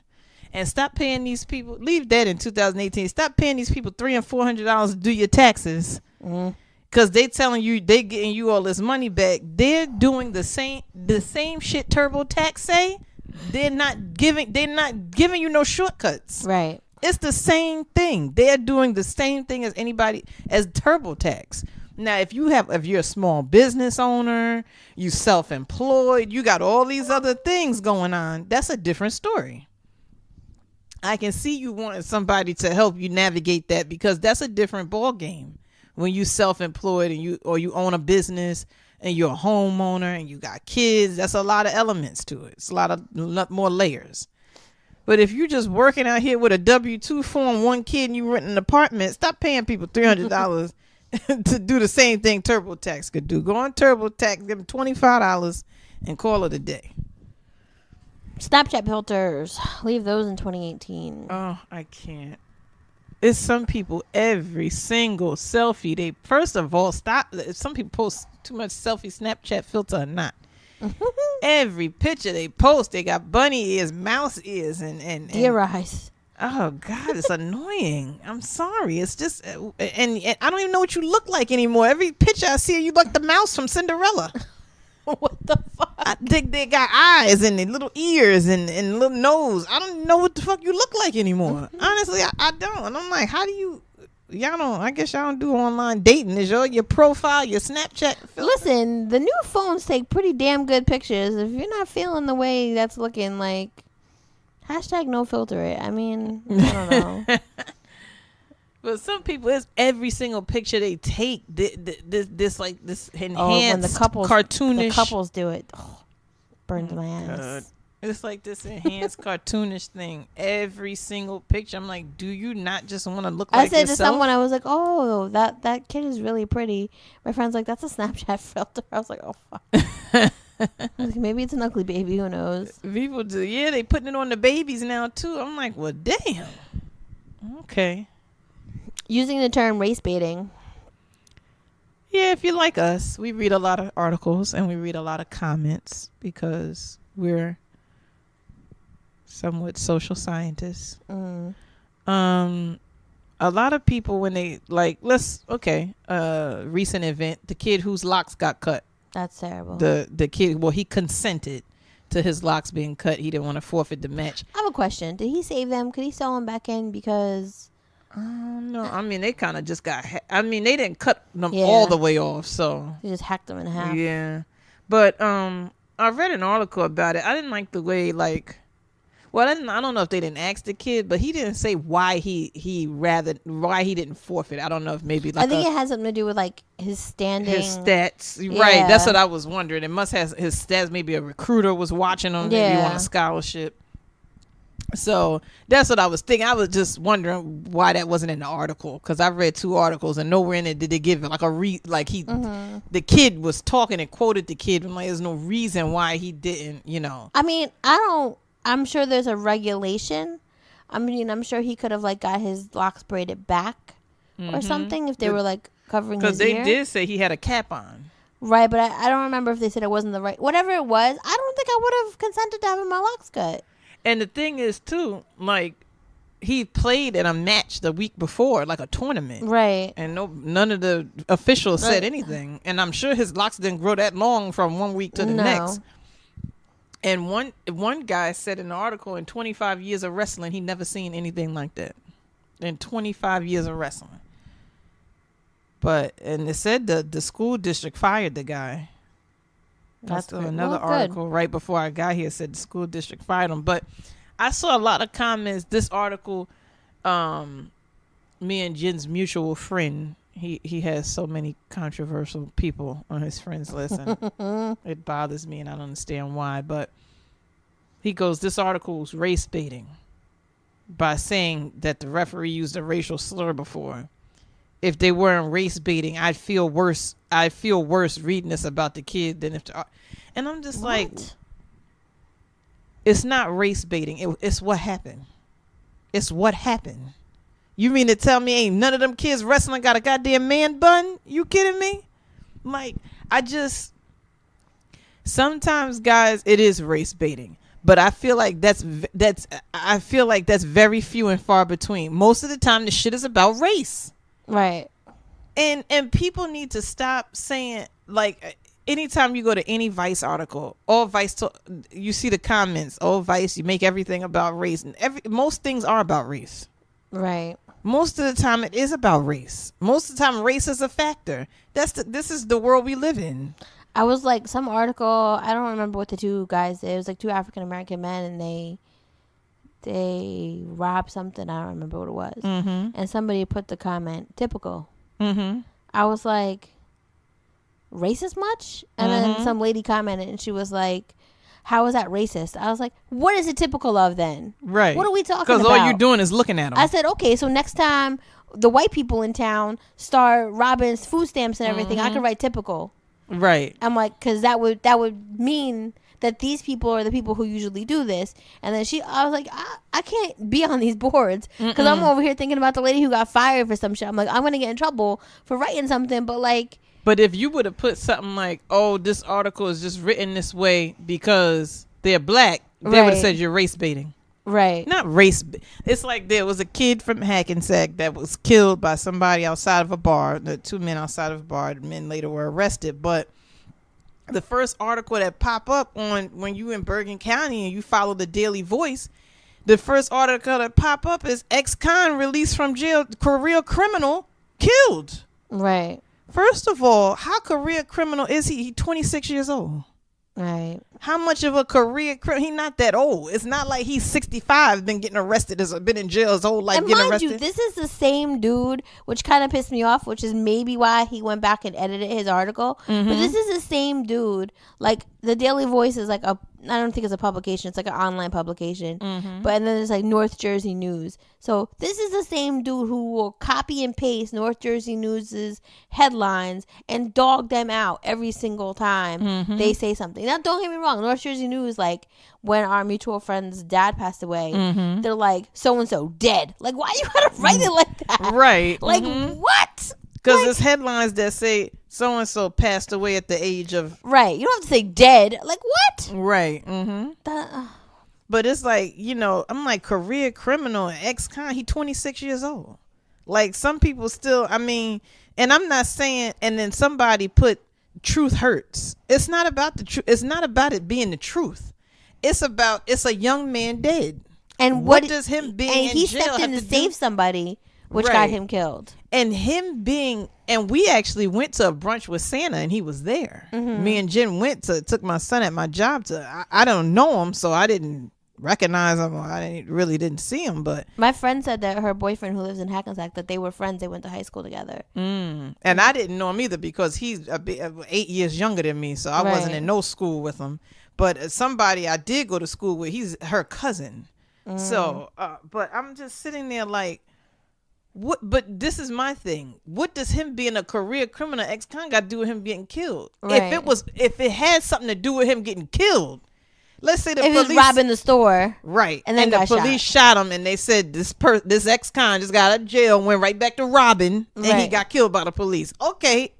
And stop paying these people. Leave that in 2018. Stop paying these people $300 and $400 to do your taxes. Because they telling you they getting you all this money back. They're doing the same shit TurboTax say. They're not giving you no shortcuts. Right. It's the same thing. They're doing the same thing as TurboTax. Now, if you're a small business owner, you self-employed, you got all these other things going on, that's a different story. I can see you wanting somebody to help you navigate that because that's a different ball game. when you self-employed and you own a business and you're a homeowner and you got kids, that's a lot of elements to it. It's a lot more layers. But if you're just working out here with a W-2 form, one kid, and you rent an apartment, stop paying people $300 to do the same thing TurboTax could do. Go on TurboTax, give them $25 and call it a day. Snapchat filters. Leave those in 2018. Oh, I can't. It's some people, every single selfie, they, first of all, stop. Some people post too much selfie Snapchat filter or not. Every picture they post, they got bunny ears, mouse ears, and deer eyes. Oh God, it's annoying. I'm sorry. It's just, and I don't even know what you look like anymore. Every picture I see, you look like the mouse from Cinderella. What the fuck? They got eyes and little ears and little nose. I don't know what the fuck you look like anymore. Honestly, I don't. And I'm like, how do you? Y'all don't. I guess y'all don't do online dating. Is your profile, your Snapchat? Listen, the new phones take pretty damn good pictures. If you're not feeling the way that's looking, like, hashtag no filter it. I mean, I don't know. But some people, it's every single picture they take. This enhanced when the couples, cartoonish. The couples do it. Oh, burns my ass. God. It's like this enhanced cartoonish thing. Every single picture, I'm like, do you not just want to look like yourself? I said to someone, I was like, oh, that kid is really pretty. My friend's like, that's a Snapchat filter. I was like, oh, fuck. I was like, maybe it's an ugly baby. Who knows? People do. Yeah, they putting it on the babies now, too. I'm like, well, damn. Okay. Using the term race baiting. Yeah, if you're like us, we read a lot of articles and we read a lot of comments because we're somewhat social scientists. A lot of people, when they like, recent event, the kid whose locks got cut. That's terrible. The kid, well, he consented to his locks being cut. He didn't want to forfeit the match. I have a question. Did he save them? Could he sell them back in? Because no, I mean, they kind of just got they didn't cut them all the way off, so he just hacked them in half. Yeah, but I read an article about it. I didn't like the way, like, well, I don't know if they didn't ask the kid, but he didn't say why he didn't forfeit. I don't know if maybe like, I think it has something to do with like his standing, his stats. Yeah. Right, that's what I was wondering. It must have his stats. Maybe a recruiter was watching him. Maybe on a scholarship. So that's what I was thinking. I was just wondering why that wasn't in the article, because I read 2 articles and nowhere in it did they give it like the kid was talking and quoted the kid. I'm like, there's no reason why he didn't. I mean, I'm sure there's a regulation. I mean, I'm sure he could have like got his locks braided back or something if they were like covering his ear. Because they did say he had a cap on. Right, but I don't remember if they said it wasn't the right. Whatever it was, I don't think I would have consented to having my locks cut. And the thing is, too, like, he played in a match the week before, like a tournament. Right. And none of the officials said anything. And I'm sure his locks didn't grow that long from one week to the next. And one guy said in the article, in 25 years of wrestling, he never seen anything like that. In 25 years of wrestling. And it said the school district fired the guy. That's another article right before I got here said the school district fired him. But I saw a lot of comments. This article, me and Jen's mutual friend, he has so many controversial people on his friends list, and it bothers me, and I don't understand why. But he goes, this article is race baiting by saying that the referee used a racial slur before. If they weren't race baiting, I'd feel worse. I feel worse reading this about the kid than if. And I'm just like, it's not race baiting. It's what happened. It's what happened. You mean to tell me ain't none of them kids wrestling got a goddamn man bun? You kidding me? Like, sometimes, guys, it is race baiting. But I feel like that's very few and far between. Most of the time, the shit is about race. Right. And people need to stop saying, like, anytime you go to any Vice article, all Vice, you see the comments, all Vice, you make everything about race. And most things are about race. Right. Most of the time it is about race. Most of the time race is a factor. This is the world we live in. I was like, some article, I don't remember what the 2 guys did. It was like 2 African American men, and they robbed something. I don't remember what it was. Mm-hmm. And somebody put the comment, typical. Mm-hmm. I was like, racist much? And then some lady commented and she was like, how is that racist? I was like, what is it typical of then? Right. What are we talking about? Because all you're doing is looking at them. I said, okay, so next time the white people in town start robbing food stamps and everything, I could write typical. Right. I'm like, because that would mean that these people are the people who usually do this. And then I was like, I can't be on these boards because I'm over here thinking about the lady who got fired for some shit. I'm like, I'm going to get in trouble for writing something, but like. But if you would have put something like, oh, this article is just written this way because they're black, they would have said you're race baiting. Right. Not race. It's like there was a kid from Hackensack that was killed by somebody outside of a bar. The 2 men outside of a bar. The men later were arrested. But the first article that pop up on when you in Bergen County and you follow the Daily Voice, the first article that pop up is ex-con released from jail, career criminal killed. Right. First of all, how career criminal is he? He's 26 years old. Right. How much of a career criminal? He's not that old. It's not like he's 65, been getting arrested, has been in jail his whole life, and getting mind arrested. you, this is the same dude, which kind of pissed me off, which is maybe why he went back and edited his article. But this is the same dude. Like, the Daily Voice is like I don't think it's a publication. It's like an online publication. But and then there's like North Jersey News. So this is the same dude who will copy and paste North Jersey News's headlines and dog them out every single time they say something. Now, don't get me wrong. North Jersey News, like when our mutual friend's dad passed away, they're like, so-and-so dead. Like, why you gotta write it like that? Right. Like, what? Because like, there's headlines that say so-and-so passed away at the age of... Right. You don't have to say dead. Like, what? Right. But it's like, I'm like, career criminal, ex-con, he 26 years old. Like, some people still, and I'm not saying, and then somebody put truth hurts. It's not about the truth. It's not about it being the truth. It's a young man dead. And what does him being in jail he stepped in to save somebody, which got him killed. And him being, and we actually went to a brunch with Santa and he was there. Me and Jen took my son at my job I don't know him, so I didn't recognize him, or I really didn't see him. But my friend said that her boyfriend who lives in Hackensack, that they were friends, they went to high school together. And I didn't know him either because he's 8 years younger than me, so I wasn't in no school with him. But somebody I did go to school with, he's her cousin. So but I'm just sitting there like, what? But this is my thing. What does him being a career criminal ex-con got to do with him getting killed? Right. If it had something to do with him getting killed, let's say the police, police he was robbing the store, right, and then the police shot him, and they said this ex-con just got out of jail, went right back to robbing, and he got killed by the police. Okay,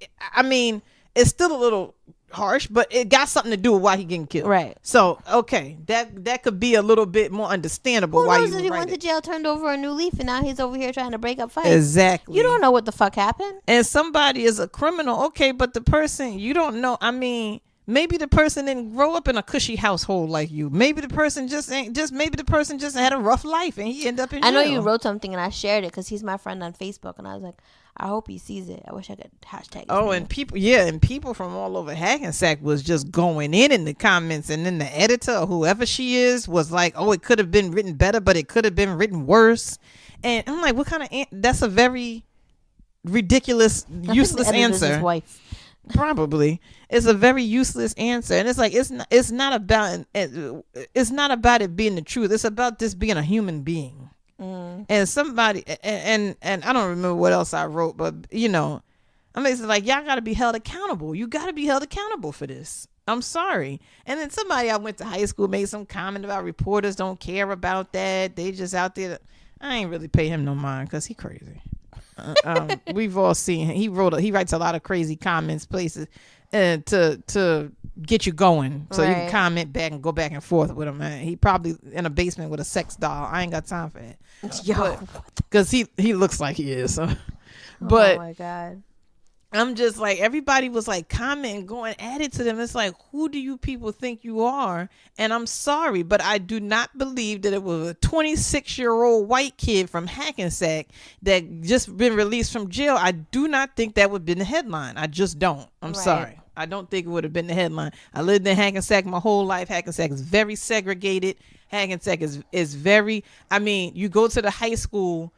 it's still a little harsh, but it got something to do with why he getting killed. Right. So okay, that could be a little bit more understandable. Who why knows you if he went to jail, turned over a new leaf, and now he's over here trying to break up fights. Exactly. You don't know what the fuck happened. And somebody is a criminal, okay, but the person, you don't know. Maybe the person didn't grow up in a cushy household like you. Maybe the person just had a rough life and he ended up in jail. I know you wrote something and I shared it because he's my friend on Facebook, and I was like, I hope he sees it. I wish I could hashtag. And people from all over Hackensack was just going in the comments, and then the editor or whoever she is was like, oh, it could have been written better, but it could have been written worse. And I'm like, what kind of that's a very ridiculous, useless answer. His wife. Probably. It's a very useless answer, and it's like it's not about it being the truth. It's about this being a human being. And somebody and I don't remember what else I wrote, but it's like, y'all got to be held accountable. You got to be held accountable for this. I'm sorry. And then somebody I went to high school made some comment about reporters don't care about that. They just out there. I ain't really pay him no mind because he crazy. We've all seen him. He writes a lot of crazy comments places to get you going, so you can comment back and go back and forth with him. Man, he probably in a basement with a sex doll. I ain't got time for it. Because he looks like he is. But oh my God, I'm just like, everybody was like commenting, going at it to them. It's like, who do you people think you are? And I'm sorry, but I do not believe that it was a 26-year-old white kid from Hackensack that just been released from jail. I do not think that would have been the headline. I just don't. I'm sorry. I don't think it would have been the headline. I lived in Hackensack my whole life. Hackensack is very segregated. Hackensack is very, you go to the high school,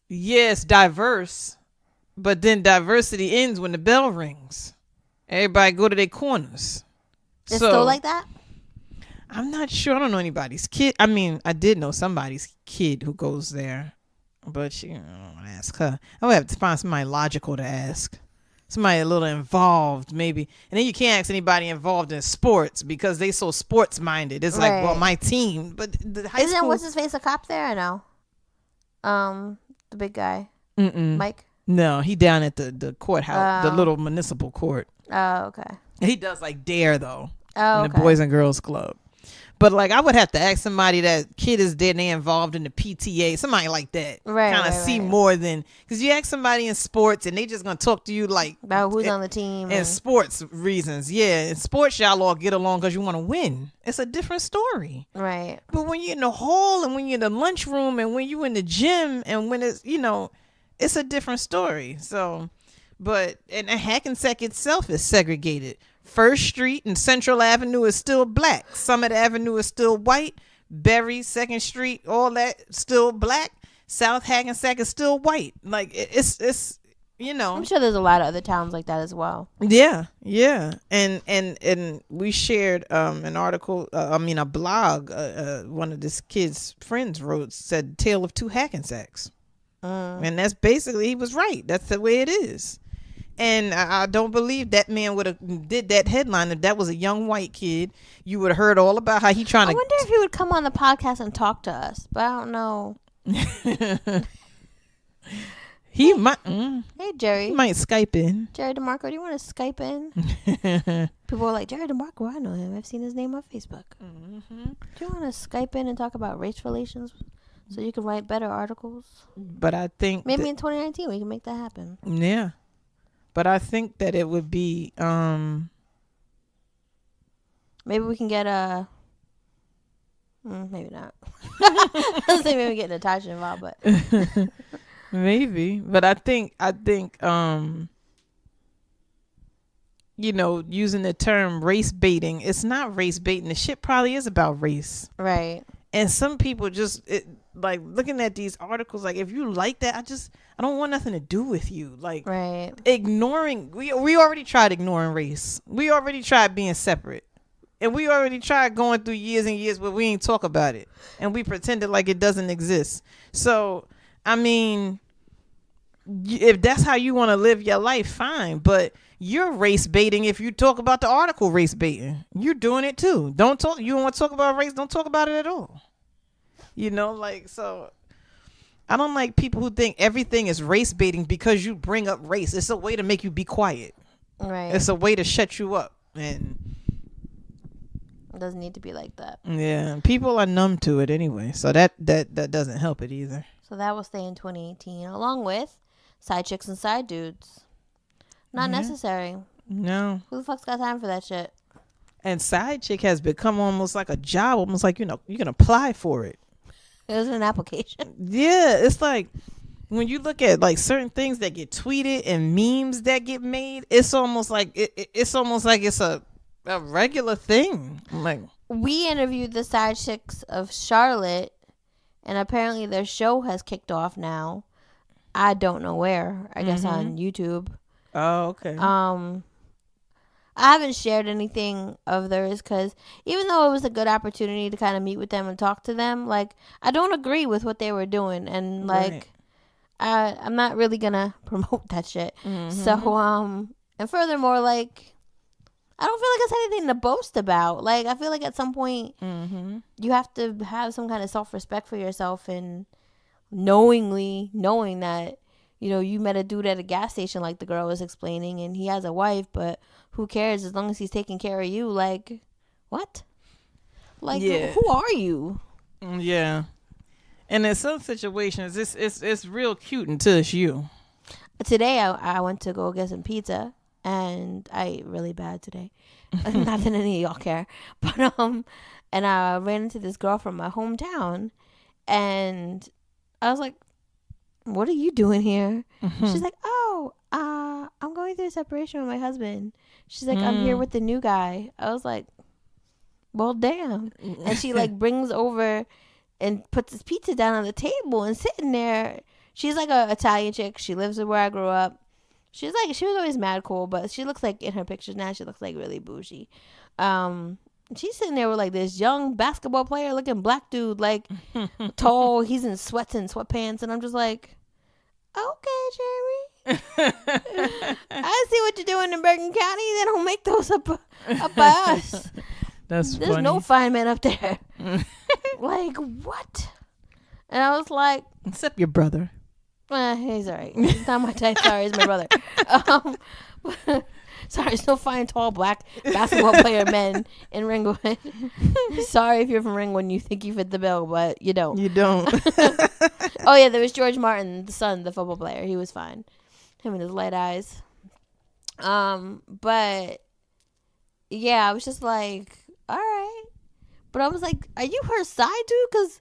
yes, diverse, But then diversity ends when the bell rings. Everybody go to their corners. It's still like that? I'm not sure. I don't know anybody's kid. I mean, I did know somebody's kid who goes there, but I don't want to ask her. I would have to find somebody logical to ask. Somebody a little involved, maybe. And then you can't ask anybody involved in sports because they so sports minded. It's like, well, my team. But the high Isn't school... what's his face a cop there? I know. The big guy. Mike? No, he down at the courthouse, the little municipal court. Oh, okay. He does like Dare though. Oh, in the Boys and Girls Club. But like, I would have to ask somebody that kid is there and they involved in the PTA, somebody like that. Right. Kind of see more than, because you ask somebody in sports and they just gonna talk to you like about who's on the team and sports reasons. Yeah, in sports y'all all get along because you want to win. It's a different story. Right. But when you're in the hall and when you're in the lunchroom and when you're in the gym and when it's it's a different story. So, and Hackensack itself is segregated. First Street and Central Avenue is still black. Summit Avenue is still white. Berry, Second Street, all that still black. South Hackensack is still white. Like it's I'm sure there's a lot of other towns like that as well. Yeah. And we shared an article. A blog. One of this kid's friends wrote said "Tale of Two Hackensacks," and that's basically, he was right. That's the way it is. And I don't believe that man would have did that headline if that was a young white kid. You would have heard all about how he trying to. I wonder if he would come on the podcast and talk to us, but I don't know. He might. Hey, Jerry. He might Skype in. Jerry DeMarco, do you want to Skype in? People are like, Jerry DeMarco, I know him. I've seen his name on Facebook. Mm-hmm. Do you want to Skype in and talk about race relations so you can write better articles? But I think maybe in 2019 we can make that happen. Yeah. But I think that it would be maybe we can get maybe not. I was saying maybe get Natasha involved, but maybe. But I think using the term race baiting, it's not race baiting. The shit probably is about race. Right. And some people just like looking at these articles, like, if you like that, I don't want nothing to do with you. Like, right. Ignoring, we already tried ignoring race. We already tried being separate. And we already tried going through years and years where we ain't talk about it. And we pretended like it doesn't exist. So, I mean, if that's how you want to live your life, fine. But you're race baiting if you talk about the article race baiting. You're doing it too. You don't want to talk about race, don't talk about it at all. So I don't like people who think everything is race baiting because you bring up race. It's a way to make you be quiet. Right. It's a way to shut you up. And it doesn't need to be like that. Yeah. People are numb to it anyway. So that doesn't help it either. So that will stay in 2018 along with side chicks and side dudes. Not necessary. No. Who the fuck's got time for that shit? And side chick has become almost like a job, almost like, you can apply for it. It was an application. Yeah. It's like when you look at like certain things that get tweeted and memes that get made, it's almost like it's a regular thing. Like, we interviewed the side chicks of Charlotte, and apparently their show has kicked off now. I don't know where. I guess on YouTube. Oh, okay. I haven't shared anything of theirs because even though it was a good opportunity to kind of meet with them and talk to them, like, I don't agree with what they were doing, and like, right. I'm not really gonna promote that shit. So and furthermore, like, I don't feel like it's anything to boast about. Like, I feel like at some point you have to have some kind of self-respect for yourself, and knowing that, you met a dude at a gas station, like the girl was explaining, and he has a wife, but who cares as long as he's taking care of you? Like, what? Like, who are you? Yeah. And in some situations, it's real cute until it's you. Today, I went to go get some pizza, and I ate really bad today. Not that any of y'all care, but and I ran into this girl from my hometown, and I was like, what are you doing here? She's like, I'm going through a separation with my husband. She's like, I'm here with the new guy. I was like, well, damn. And she like brings over and puts this pizza down on the table and sitting there. She's like a Italian chick. She lives where I grew up. she was always mad cool, but she looks like in her pictures now she looks like really bougie. She's sitting there with like this young basketball player looking black dude, like tall. He's in sweats and sweatpants, and I'm just like, okay, Jeremy. I see what you're doing in Bergen County. They don't make those up by us. There's funny. No fine men up there. Like, what? And I was like, except your brother. He's all right. He's not my type. Sorry, he's my brother. Sorry, there's no fine, tall, black basketball player men in Ringwood. Sorry if you're from Ringwood and you think you fit the bill, but you don't. You don't. Oh, yeah, there was George Martin, the son, the football player. He was fine. Him and his light eyes. But, yeah, I was just like, all right. But I was like, are you her side dude? Because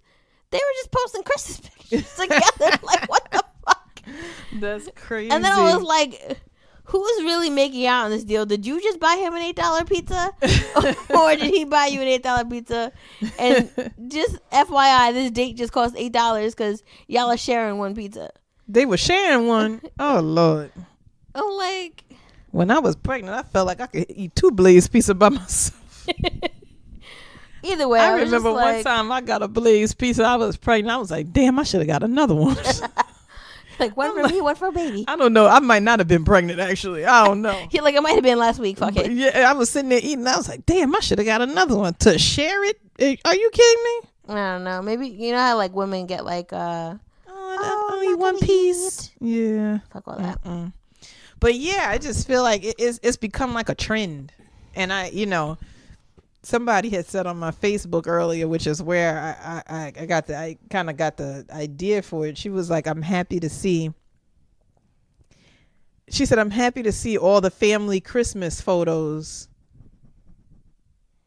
they were just posting Christmas pictures together. Like, what the fuck? That's crazy. And then I was like, who's really making out on this deal? Did you just buy him an $8 pizza? Or did he buy you an $8 pizza? And just FYI, this date just cost $8 because y'all are sharing one pizza. They were sharing one. Oh, Lord. I'm like, when I was pregnant, I felt like I could eat 2 Blaze pizza by myself. Either way, I remember one time I got a Blaze pizza. I was pregnant. I was like, damn, I should have got another one. Like, one for me, one for a baby. I don't know. I might not have been pregnant, actually. I don't know. Like, it might have been last week. Fuck it. Yeah, I was sitting there eating. I was like, damn, I should have got another one to share it. Are you kidding me? I don't know. Maybe, you know how, like, women get, like, only one piece. Yeah. Fuck all that. But, yeah, I just feel like it's become, like, a trend. And somebody had said on my Facebook earlier, which is where I kind of got the idea for it. She was like, I'm happy to see all the family Christmas photos.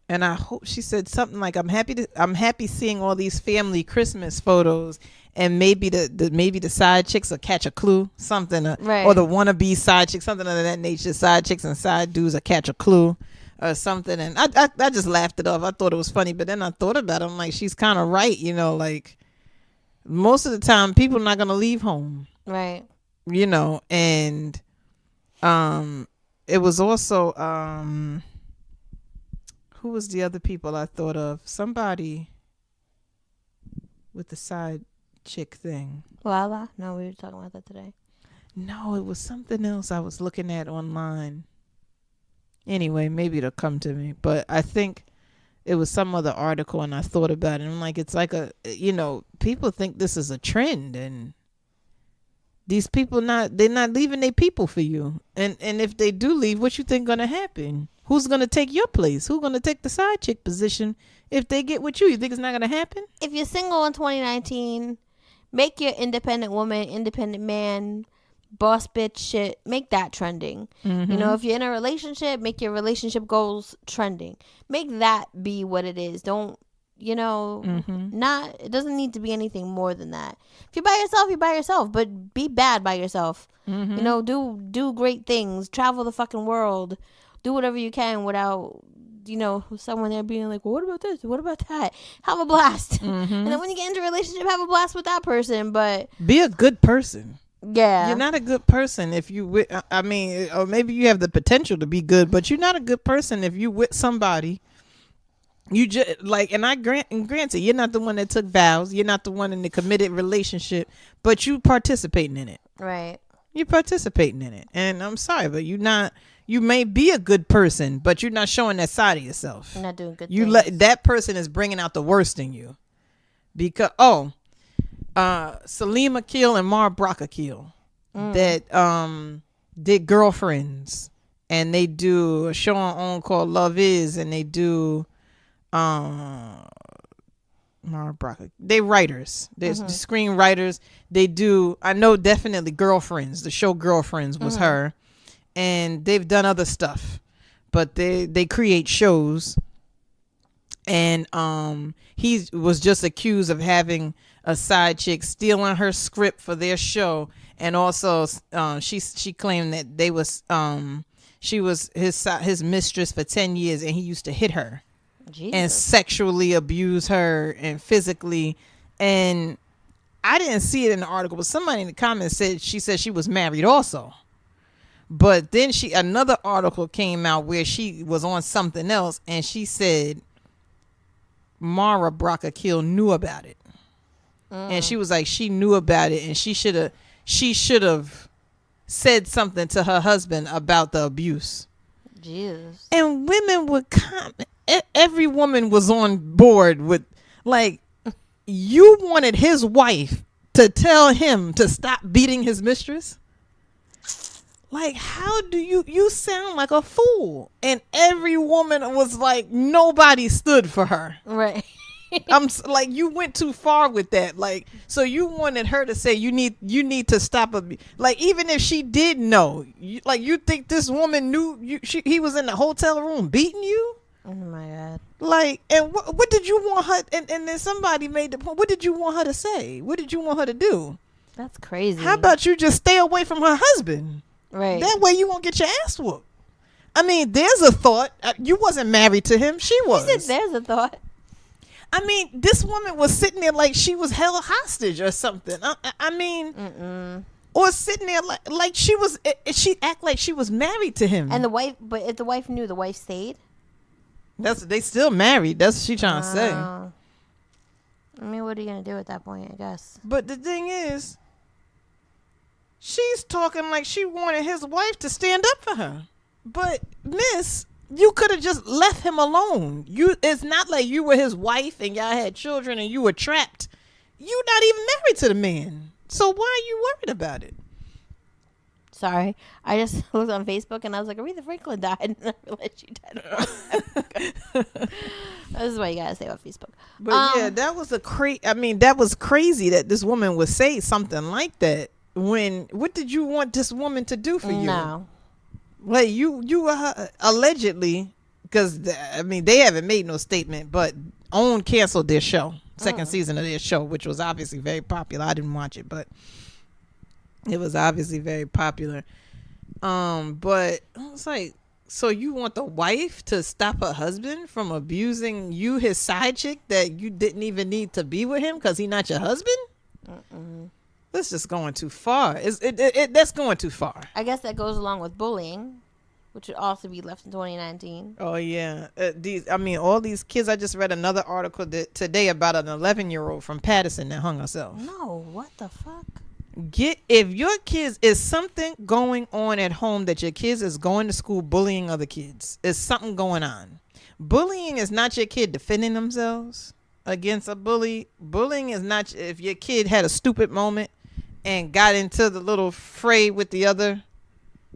And I hope she said something like, I'm happy seeing all these family Christmas photos, and maybe the side chicks will catch a clue, something, right. Or the wannabe side chicks, something of that nature. Side chicks and side dudes will catch a clue. Or something, and I just laughed it off. I thought it was funny, but then I thought about it. I'm like, she's kind of right, like most of the time people are not gonna leave home, right? And it was also who was the other people I thought of? Somebody with the side chick thing. Lala? No, we were talking about that today. No, it was something else I was looking at online. Anyway, maybe it'll come to me. But I think it was some other article, and I thought about it. And I'm like, it's like people think this is a trend, and these people they're not leaving their people for you. And if they do leave, what you think gonna happen? Who's gonna take your place? Who's gonna take the side chick position if they get with you? You think it's not gonna happen? If you're single in 2019, make your independent woman, independent man, boss bitch shit, make that trending. Mm-hmm. If you're in a relationship, make your relationship goals trending. Make that be what it is. Don't it doesn't need to be anything more than that. If you're by yourself, you're by yourself, but be bad by yourself. Mm-hmm. Do great things, travel the fucking world, do whatever you can without someone there being like, well, what about this, what about that? Have a blast. Mm-hmm. And then when you get into a relationship, have a blast with that person, but be a good person. Yeah, you're not a good person if you or maybe you have the potential to be good, but you're not a good person if you with somebody. You just granted, you're not the one that took vows, you're not the one in the committed relationship, but you participating in it. Right. You're participating in it, and I'm sorry, but you're not. You may be a good person, but you're not showing that side of yourself. You're not doing good. That person is bringing out the worst in you, because Salim Akil and Mar Brock Akil that did Girlfriends, and they do a show on OWN called Love Is, and they do Mar Brock. They writers. They're screenwriters. They do, I know definitely Girlfriends. The show Girlfriends was her, and they've done other stuff, but they create shows. And he was just accused of having a side chick stealing her script for their show, and also she claimed that she was his mistress for 10 years, and he used to hit her. Jesus. And sexually abuse her and physically. And I didn't see it in the article, but somebody in the comments said she was married also. But then another article came out where she was on something else, and she said Mara Brock Akil knew about it. And she was like, she knew about it, and she should have said something to her husband about the abuse. Jesus. And women would every woman was on board with, like, you wanted his wife to tell him to stop beating his mistress? Like, how do you sound like a fool? And every woman was like, nobody stood for her. Right. I'm like, you went too far with that. Like, so you wanted her to say you need to stop like, even if she did know, you think this woman knew he was in the hotel room beating you? Oh my God. Like, and what did you want her? And then somebody made the point. What did you want her to say? What did you want her to do? That's crazy. How about you just stay away from her husband? Right. That way you won't get your ass whooped. I mean, there's a thought. You wasn't married to him. She was. He said there's a thought. I mean, this woman was sitting there like she was held hostage or something. I mean, or sitting there like she was. She act like she was married to him. And the wife, but if the wife knew, the wife stayed. They still married. That's what she trying to say. I mean, what are you gonna do at that point? I guess. But the thing is, she's talking like she wanted his wife to stand up for her. But miss, you could have just left him alone. It's not like you were his wife and y'all had children and you were trapped. You're not even married to the man. So why are you worried about it? Sorry, I just looked on Facebook and I was like, Aretha Franklin died, and I realized she died. This is what you gotta say about Facebook. But yeah, that was that was crazy that this woman would say something like that. What did you want this woman to do for you? No. Like you allegedly, because they haven't made no statement, but OWN canceled their show, second season of their show, which was obviously very popular. I didn't watch it, but it was obviously very popular. But I was like, so you want the wife to stop her husband from abusing you, his side chick, that you didn't even need to be with him because he's not your husband? That's just going too far. That's going too far. I guess that goes along with bullying, which would also be left in 2019. Oh yeah, all these kids. I just read another article today about an 11-year-old from Patterson that hung herself. No, what the fuck? If your kids is something going on at home, that your kids is going to school bullying other kids, is something going on. Bullying is not your kid defending themselves against a bully. Bullying is not if your kid had a stupid moment and got into the little fray with the other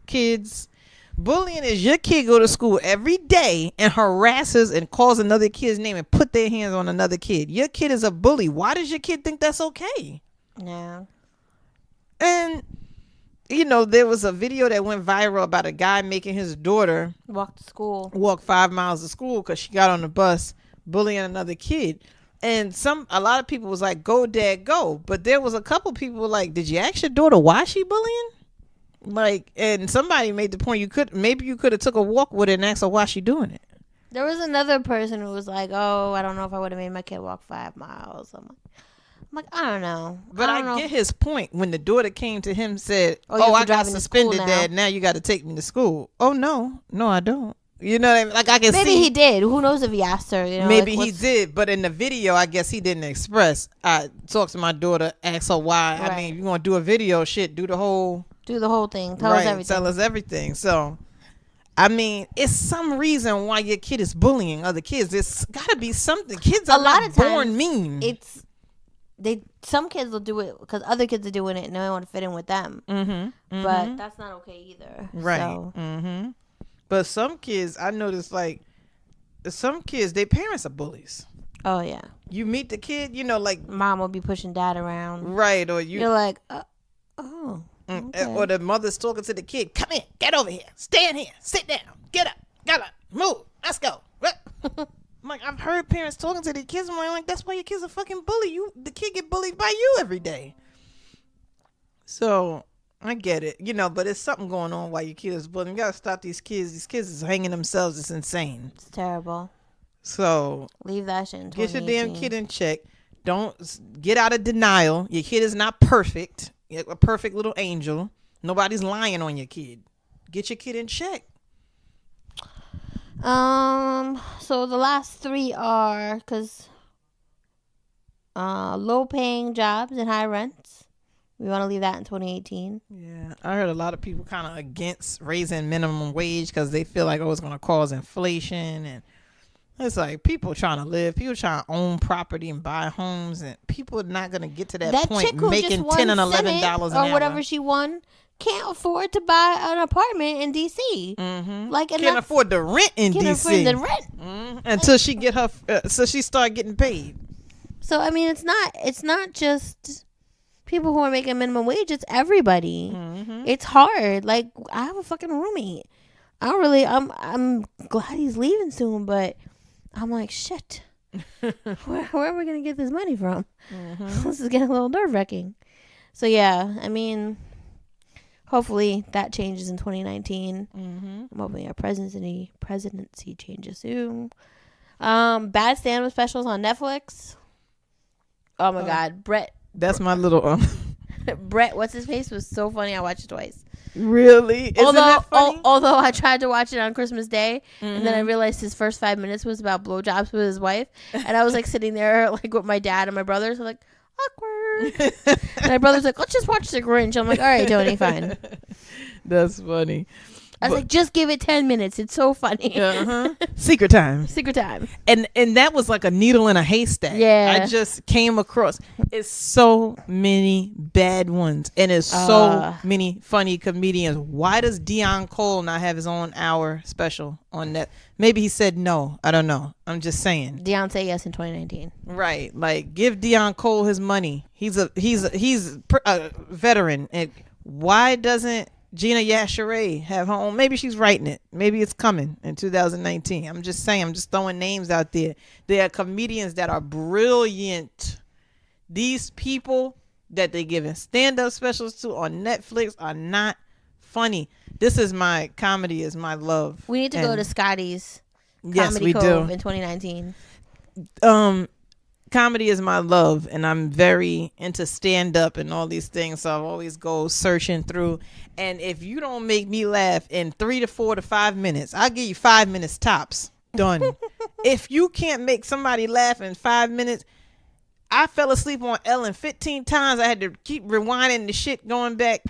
kids. Bullying is your kid go to school every day and harasses and calls another kid's name and put their hands on another kid. Your kid is a bully. Why does your kid think that's okay? Yeah. And there was a video that went viral about a guy making his daughter walk 5 miles to school because she got on the bus bullying another kid. And a lot of people was like, go dad go. But there was a couple people like, did you ask your daughter why she bullying? Like, and somebody made the point, you could have took a walk with her and asked her why she doing it. There was another person who was like, oh, I don't know if I would have made my kid walk 5 miles. I'm like, I don't know. But I get his point. When the daughter came to him, said, I got suspended, Dad. Now you got to take me to school. Oh, no, I don't. You know what I mean? Like, I can see. Maybe he did. Who knows if he asked her? Maybe he did. But in the video, I guess he didn't express. I talked to my daughter, asked her why. Right. I mean, if you want to do a video, do the whole thing. Tell us everything. Tell us everything. So, I mean, it's some reason why your kid is bullying other kids. There's got to be something. Kids are not born mean. Some kids will do it because other kids are doing it and they want to fit in with them. But that's not okay either. Right. So. But some kids, I noticed, like, some kids, their parents are bullies. Oh, yeah. You meet the kid, like... Mom will be pushing dad around. Right, or you're like, oh. Okay. Or the mother's talking to the kid, come in, get over here, stand here, sit down, get up, move, let's go. I'm like, I've heard parents talking to their kids, I'm like, that's why your kid's a fucking bully. The kid get bullied by you every day. So... I get it, but it's something going on while your kid is bullying. You gotta stop these kids. These kids is hanging themselves. It's insane. It's terrible. So leave that shit in 2018. Get your damn kid in check. Don't get out of denial. Your kid is not perfect. You're a perfect little angel. Nobody's lying on your kid. get your kid in check. So the last three are because low paying jobs and high rents. We want to leave that in 2018. Yeah, I heard a lot of people kind of against raising minimum wage because they feel like, oh, it's going to cause inflation. And it's like people trying to live, people trying to own property and buy homes, and people are not going to get to that point chick who making just $10 and won $11 Senate an hour. or whatever she won can't afford to buy an apartment in DC. Mm-hmm. Like, and can't afford the rent in can't DC. afford the rent Until she get her, so she start getting paid. So I mean, it's not just people who are making minimum wage. It's everybody. Mm-hmm. It's hard. Like, I have a fucking roommate. I'm glad he's leaving soon, but I'm like, shit. where are we gonna get this money from? This is getting a little nerve wracking. So yeah, I mean, hopefully that changes in 2019. I'm hoping our presidency changes soon. Bad stand-up specials on Netflix. Oh my God, Brett. That's my little Brett, what's his face, was so funny. I watched it twice. Really? Isn't that funny? Although I tried to watch it on Christmas Day, and then I realized his first 5 minutes was about blowjobs with his wife, and I was like sitting there like with my dad and my brothers, so like, awkward. And my brother's like, let's just watch The Grinch. I'm like, all right, Tony, fine. That's funny. I was like, just give it 10 minutes. It's so funny. Secret time. Secret time. And that was like a needle in a haystack. Yeah. I just came across. It's so many bad ones. And it's so many funny comedians. Why does Deion Cole not have his own hour special on that? Maybe he said no. I don't know. I'm just saying. Deion said yes in 2019. Right. Like, give Deion Cole his money. He's a veteran. And why doesn't Gina Yashere have her own? Maybe she's writing it. Maybe it's coming in 2019. I'm just saying. I'm just throwing names out there. There are comedians that are brilliant. These people that they giving stand-up specials to on Netflix are not funny. This is my comedy is my love. We need to go to Scotty's Comedy Cove do. in 2019. Comedy is my love, and I'm very into stand-up and all these things, so I always go searching through. And if you don't make me laugh in 3 to 4 to 5 minutes, I'll give you 5 minutes tops. Done. If you can't make somebody laugh in 5 minutes, I fell asleep on Ellen 15 times. I had to keep rewinding the shit, going back.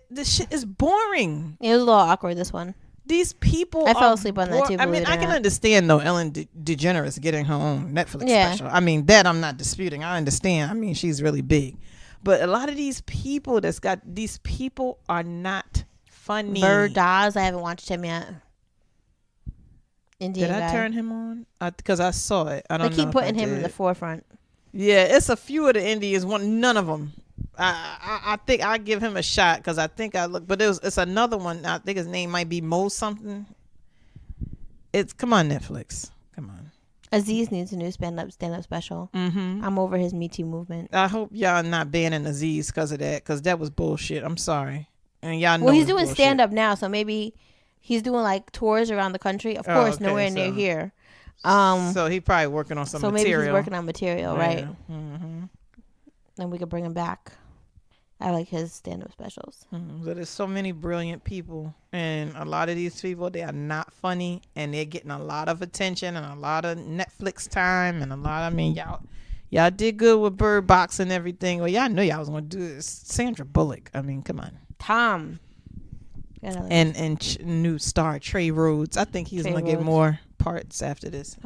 This shit is boring. It was a little awkward, this one. These people I fell asleep on that too. I mean, I can understand though Ellen DeGeneres getting her own Netflix special. I mean, that I'm not disputing. I understand. I mean, she's really big. But a lot of these people are not funny. Bird Dawes, I haven't watched him yet. Indian Did I guy. turn him on? Because I saw it. I don't know. They keep putting him in the forefront. Yeah, it's a few of the Indians. None of them. I think I give him a shot because I think I look, but it's another one. I think his name might be Mo something. Come on Netflix. Come on. Aziz needs a new stand-up special. I'm over his Me Too movement. I hope y'all not banning Aziz because of that, because that was bullshit. I'm sorry, and y'all know. Well, he's doing stand-up now, so maybe he's doing like tours around the country. Of course, okay, nowhere near here. So he probably working on some material. So maybe he's working on material, right? Mm-hmm. Then we could bring him back. I like his stand-up specials. So there's so many brilliant people, and a lot of these people, they are not funny, and they're getting a lot of attention and a lot of Netflix time and a lot. I mean, y'all did good with Bird Box and everything. Well, y'all knew y'all was gonna do this. Sandra Bullock. I mean, come on. Tom. And new star Trey Rhodes. I think he's gonna get more parts after this.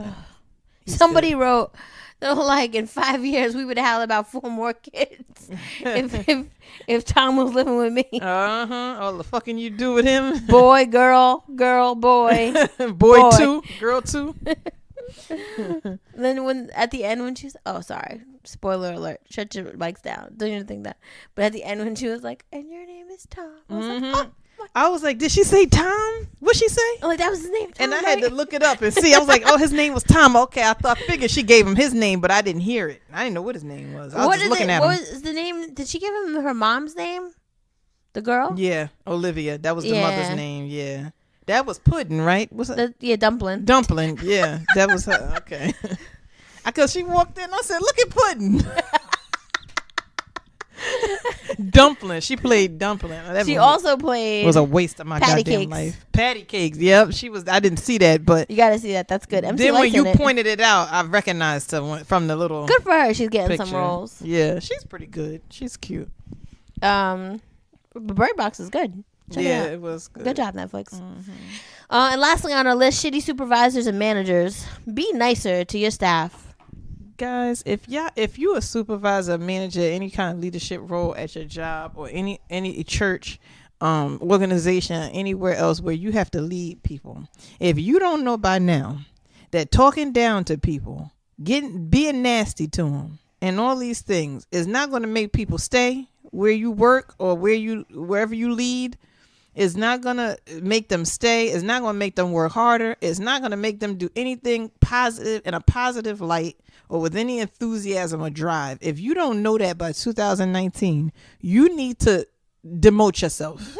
Somebody wrote, they were like, in 5 years we would have about 4 more kids if Tom was living with me. All the fucking you do with him. Boy, girl, boy. boy 2, girl 2. Then when at the end when she was, oh sorry, spoiler alert, shut your mics down, don't even think that. But at the end when she was like, and your name is Tom, I was like, oh. I was like, did she say Tom? What'd she say? I'm like, that was his name, Tom, and I right? had to look it up and see. I was like, oh, his name was Tom. Okay, I figured she gave him his name, but I didn't hear it. I didn't know what his name was. I was just looking at him. What was the name? Did she give him her mom's name? The girl? Yeah, Olivia. That was the mother's name. Yeah, that was Pudding, right? Was it? Dumpling. Dumpling. Yeah, that was her. Okay. Because she walked in, I said, look at Pudding. Dumpling. She played Dumpling. That She movie also played. was a waste of my Patty goddamn Cakes. life. Patty Cakes. Yep. She was. I didn't see that, but You got to see that. That's good. MC then when Lyte's you in it. pointed it out, I recognized her from the little. Good for her. She's getting picture. some roles. Yeah, she's pretty good. She's cute. But Bird Box is good. Check it out. It was good. Good job, Netflix. And lastly on our list, shitty supervisors and managers. Be nicer to your staff. Guys, if you a supervisor, manager, any kind of leadership role at your job or any church, organization, anywhere else where you have to lead people, if you don't know by now that talking down to people, being nasty to them, and all these things is not going to make people stay where you work or wherever you lead. It's not going to make them stay. It's not going to make them work harder. It's not going to make them do anything positive in a positive light or with any enthusiasm or drive. If you don't know that by 2019, you need to demote yourself.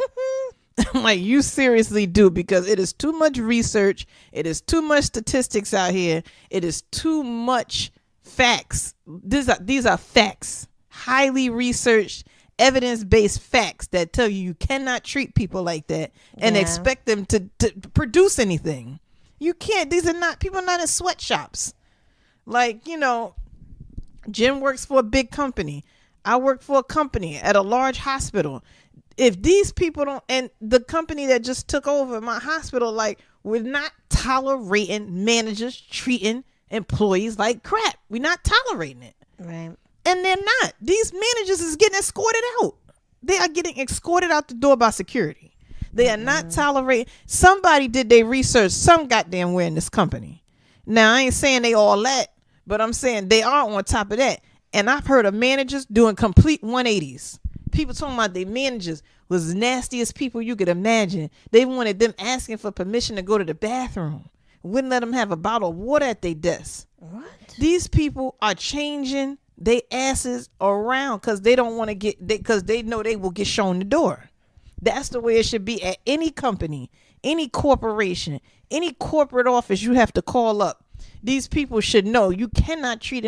Like, you seriously do, because it is too much research. It is too much statistics out here. It is too much facts. These are facts, highly researched, evidence-based facts that tell you cannot treat people like that and expect them to produce anything. You can't. These are not people, not in sweatshops. Like, Jim works for a big company. I work for a company at a large hospital. If these people don't, and the company that just took over my hospital, like, we're not tolerating managers treating employees like crap. We're not tolerating it. Right. And they're not. These managers is getting escorted out. They are getting escorted out the door by security. They are not tolerating. Somebody did their research some goddamn where in this company. Now, I ain't saying they all that, but I'm saying they are on top of that. And I've heard of managers doing complete 180s. People talking about their managers was the nastiest people you could imagine. They wanted them asking for permission to go to the bathroom. Wouldn't let them have a bottle of water at their desk. What? These people are changing they asses around because they don't want to because they know they will get shown the door. That's the way it should be at any company, any corporation, any corporate office you have to call up. These people should know you cannot treat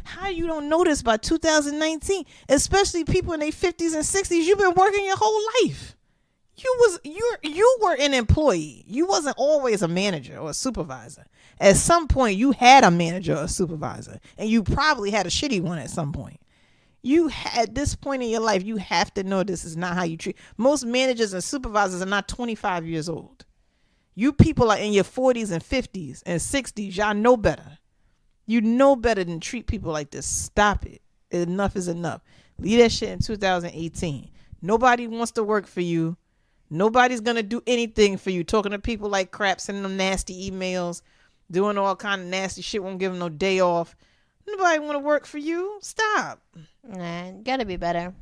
how you don't know this by 2019, especially people in their 50s and 60s. You've been working your whole life. You were an employee. You wasn't always a manager or a supervisor. At some point, you had a manager or a supervisor, and you probably had a shitty one at some point. At this point in your life, you have to know this is not how you treat. Most managers and supervisors are not 25 years old. You people are in your 40s and 50s and 60s. Y'all know better. You know better than treat people like this. Stop it. Enough is enough. Leave that shit in 2018. Nobody wants to work for you. Nobody's going to do anything for you. Talking to people like crap, sending them nasty emails, doing all kind of nasty shit, won't give them no day off. Nobody want to work for you. Stop. Nah, you gotta be better.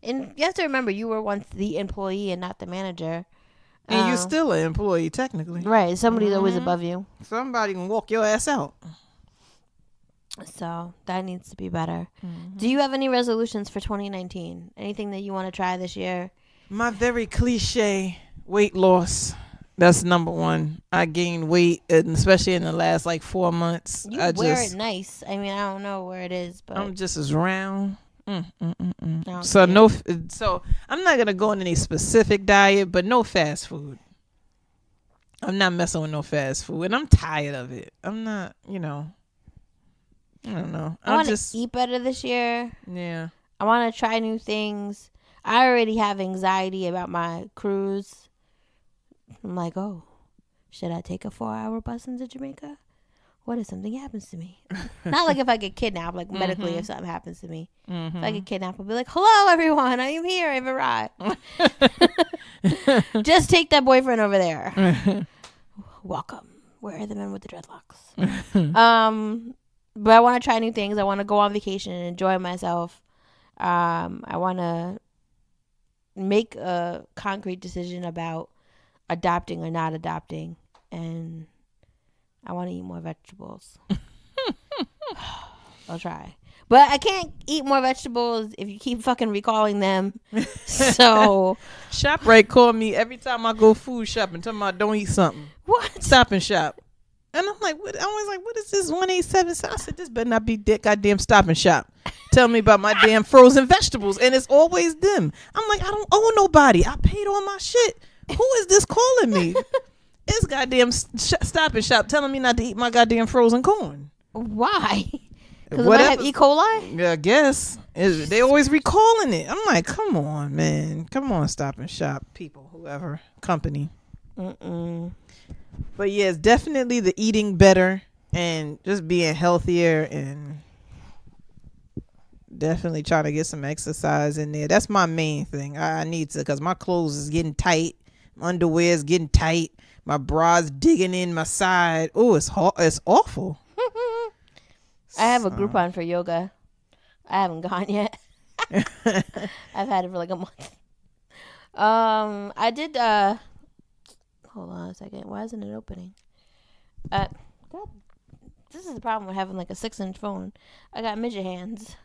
And you have to remember, you were once the employee and not the manager. And you're still an employee, technically. Right. Somebody's always above you. Somebody can walk your ass out. So that needs to be better. Do you have any resolutions for 2019? Anything that you want to try this year? My very cliche weight loss. That's number one. I gained weight, and especially in the last 4 months. You wear it nice. I mean, I don't know where it is, but I'm just as round. So I'm not gonna go on any specific diet, but no fast food. I'm not messing with no fast food, and I'm tired of it. I'm not, I don't know. I want to eat better this year. Yeah. I want to try new things. I already have anxiety about my cruise. I'm like, oh, should I take a 4-hour bus into Jamaica? What if something happens to me? Not like if I get kidnapped, like medically if something happens to me. If I get kidnapped, I'll be like, hello, everyone. I am here. I've arrived. Just take that boyfriend over there. Welcome. Where are the men with the dreadlocks? But I want to try new things. I want to go on vacation and enjoy myself. I want to make a concrete decision about adopting or not adopting, and I want to eat more vegetables. I'll try. But I can't eat more vegetables if you keep fucking recalling them. So ShopRite called me every time I go food shopping, talking about don't eat something. What? Stop and Shop. And I'm like, what is this 187? I said, this better not be that goddamn Stop and Shop. tell me about my damn frozen vegetables, and it's always them. I'm like, I don't owe nobody. I paid all my shit. Who is this calling me? It's goddamn Stop and Shop telling me not to eat my goddamn frozen corn. Why? Because I have E. coli? Yeah, I guess. They always recalling it. I'm like, come on, man. Come on, Stop and Shop people, whoever, company. But yeah, it's definitely the eating better and just being healthier and definitely trying to get some exercise in there. That's my main thing. I need to, because my clothes is getting tight. My underwear is getting tight. My bra's digging in my side. Oh, it's awful. I have a Groupon for yoga. I haven't gone yet. I've had it for like a month. I did hold on a second. Why isn't it opening? God, this is the problem with having like a 6-inch phone. I got midget hands.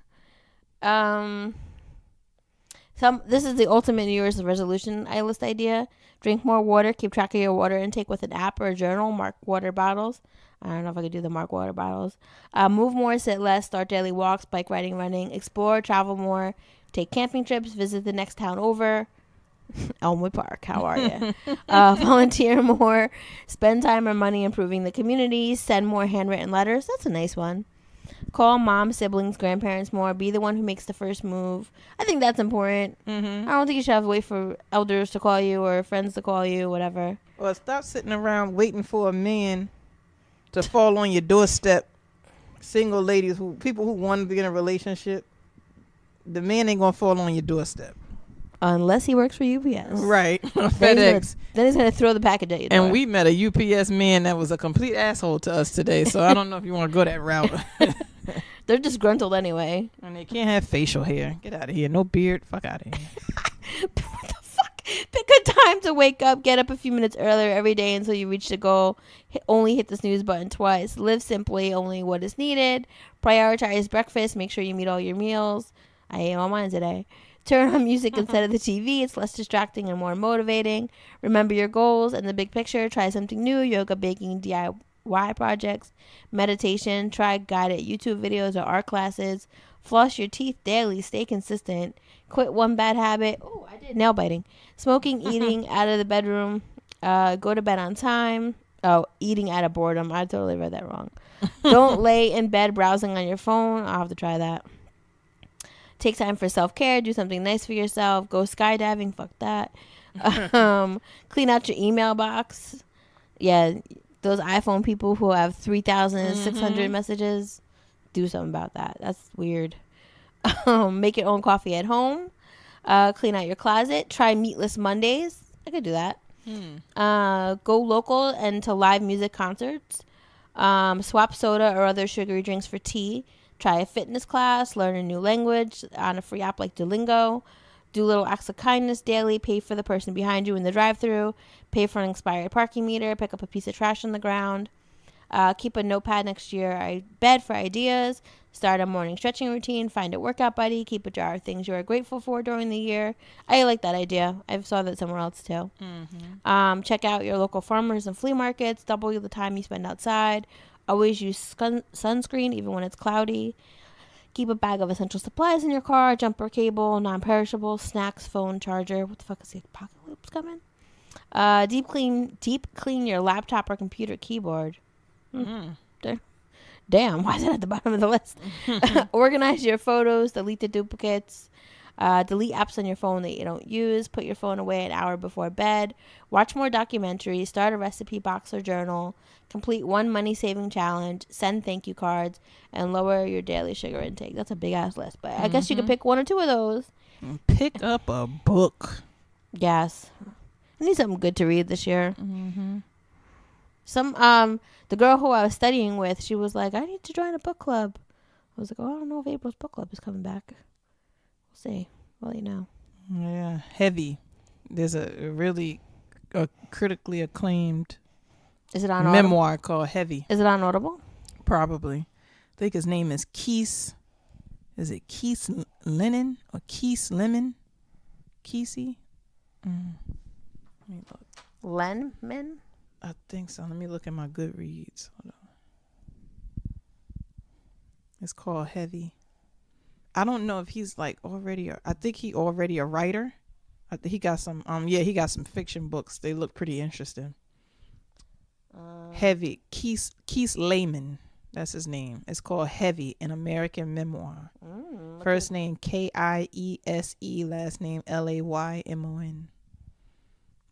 This is the ultimate New Year's resolution list idea. Drink more water. Keep track of your water intake with an app or a journal. Mark water bottles. I don't know if I could do the mark water bottles. Move more, sit less, start daily walks, bike riding, running, explore, travel more, take camping trips, visit the next town over. Elmwood Park, how are you? Volunteer more, spend time or money improving the community, send more handwritten letters. That's a nice one. Call mom, siblings, grandparents more. Be the one who makes the first move. I think that's important. I don't think you should have to wait for elders to call you or friends to call you, whatever. Well, stop sitting around waiting for a man to fall on your doorstep. Single ladies, people who want to be in a relationship, the man ain't gonna fall on your doorstep unless he works for UPS. Right. FedEx. Then he's gonna throw the package at you. And we met a UPS man that was a complete asshole to us today. So I don't know if you want to go that route. They're disgruntled anyway. And they can't have facial hair. Get out of here. No beard. Fuck out of here. What the fuck? Pick a time to wake up. Get up a few minutes earlier every day until you reach the goal. Only hit the snooze button twice. Live simply. Only what is needed. Prioritize breakfast. Make sure you meet all your meals. I ate all mine today. Turn on music instead of the TV. It's less distracting and more motivating. Remember your goals and the big picture. Try something new. Yoga, baking, DIY projects, meditation. Try guided YouTube videos or art classes. Floss your teeth daily. Stay consistent. Quit one bad habit. Oh, I did nail biting. Smoking, eating out of the bedroom. Go to bed on time. Oh, eating out of boredom. I totally read that wrong. Don't lay in bed browsing on your phone. I'll have to try that. Take time for self-care. Do something nice for yourself. Go skydiving. Fuck that. Clean out your email box. Yeah, those iPhone people who have 3,600 messages. Do something about that. That's weird. Make your own coffee at home. Clean out your closet. Try meatless Mondays. I could do that. Go local and to live music concerts. Swap soda or other sugary drinks for tea. Try a fitness class, learn a new language on a free app like Duolingo. Do little acts of kindness daily. Pay for the person behind you in the drive-thru. Pay for an expired parking meter. Pick up a piece of trash on the ground. Keep a notepad next to your bed for ideas. Start a morning stretching routine. Find a workout buddy. Keep a jar of things you are grateful for during the year. I like that idea. I saw that somewhere else too. Check out your local farmers and flea markets. Double the time you spend outside. Always use sunscreen even when it's cloudy. Keep a bag of essential supplies in your car. Jumper cable, non-perishable, snacks, phone, charger. What the fuck is the apocalypse coming? Deep clean your laptop or computer keyboard. Damn, why is it at the bottom of the list? Organize your photos. Delete the duplicates. Delete apps on your phone that you don't use. Put your phone away an hour before bed. Watch more documentaries. Start a recipe box or journal. Complete one money-saving challenge. Send thank you cards. And lower your daily sugar intake. That's a big-ass list. But I guess you could pick one or two of those. Pick up a book. Yes. I need something good to read this year. The girl who I was studying with, she was like, I need to join a book club. I was like, oh, I don't know if April's book club is coming back. We'll see. Well, you know. Yeah, heavy. There's a really critically acclaimed memoir called Heavy. Is it on Audible? Probably. I think his name is Keese. Is it Keese Lennon or Keese Lemon? Kesey? Let me look. Lenman? I think so. Let me look at my Goodreads. Hold on. It's called Heavy. I don't know if he's like already. I think he already a writer. He got some. He got some fiction books. They look pretty interesting. Heavy. Keith Lehman. That's his name. It's called Heavy, an American Memoir. First name Kiese, last name Laymon.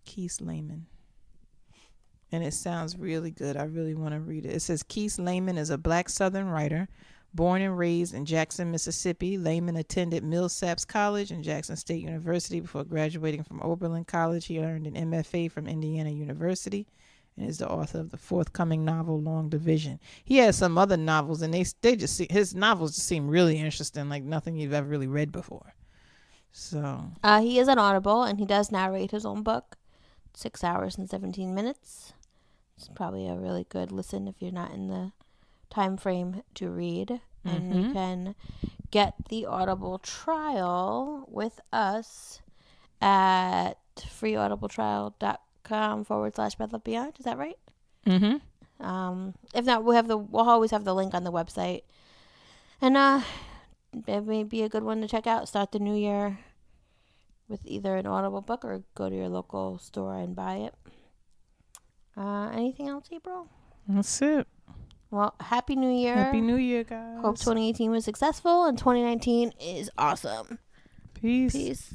Keith Lehman. And it sounds really good. I really want to read it. It says Keith Lehman is a black Southern writer. Born and raised in Jackson, Mississippi, Lehman attended Millsaps College and Jackson State University before graduating from Oberlin College. He earned an MFA from Indiana University and is the author of the forthcoming novel Long Division. He has some other novels, and they just his novels just seem really interesting, like nothing you've ever really read before. So he is on Audible, and he does narrate his own book. 6 hours and 17 minutes. It's probably a really good listen if you're not in the time frame to read. And you can get the Audible trial with us at freeaudibletrial.com/BethLoveBeyond. Is that right? If not, we'll always have the link on the website. And it may be a good one to check out. Start the new year with either an Audible book or go to your local store and buy it. Anything else, April? That's it. Well, Happy New Year. Happy New Year, guys. Hope 2018 was successful and 2019 is awesome. Peace. Peace.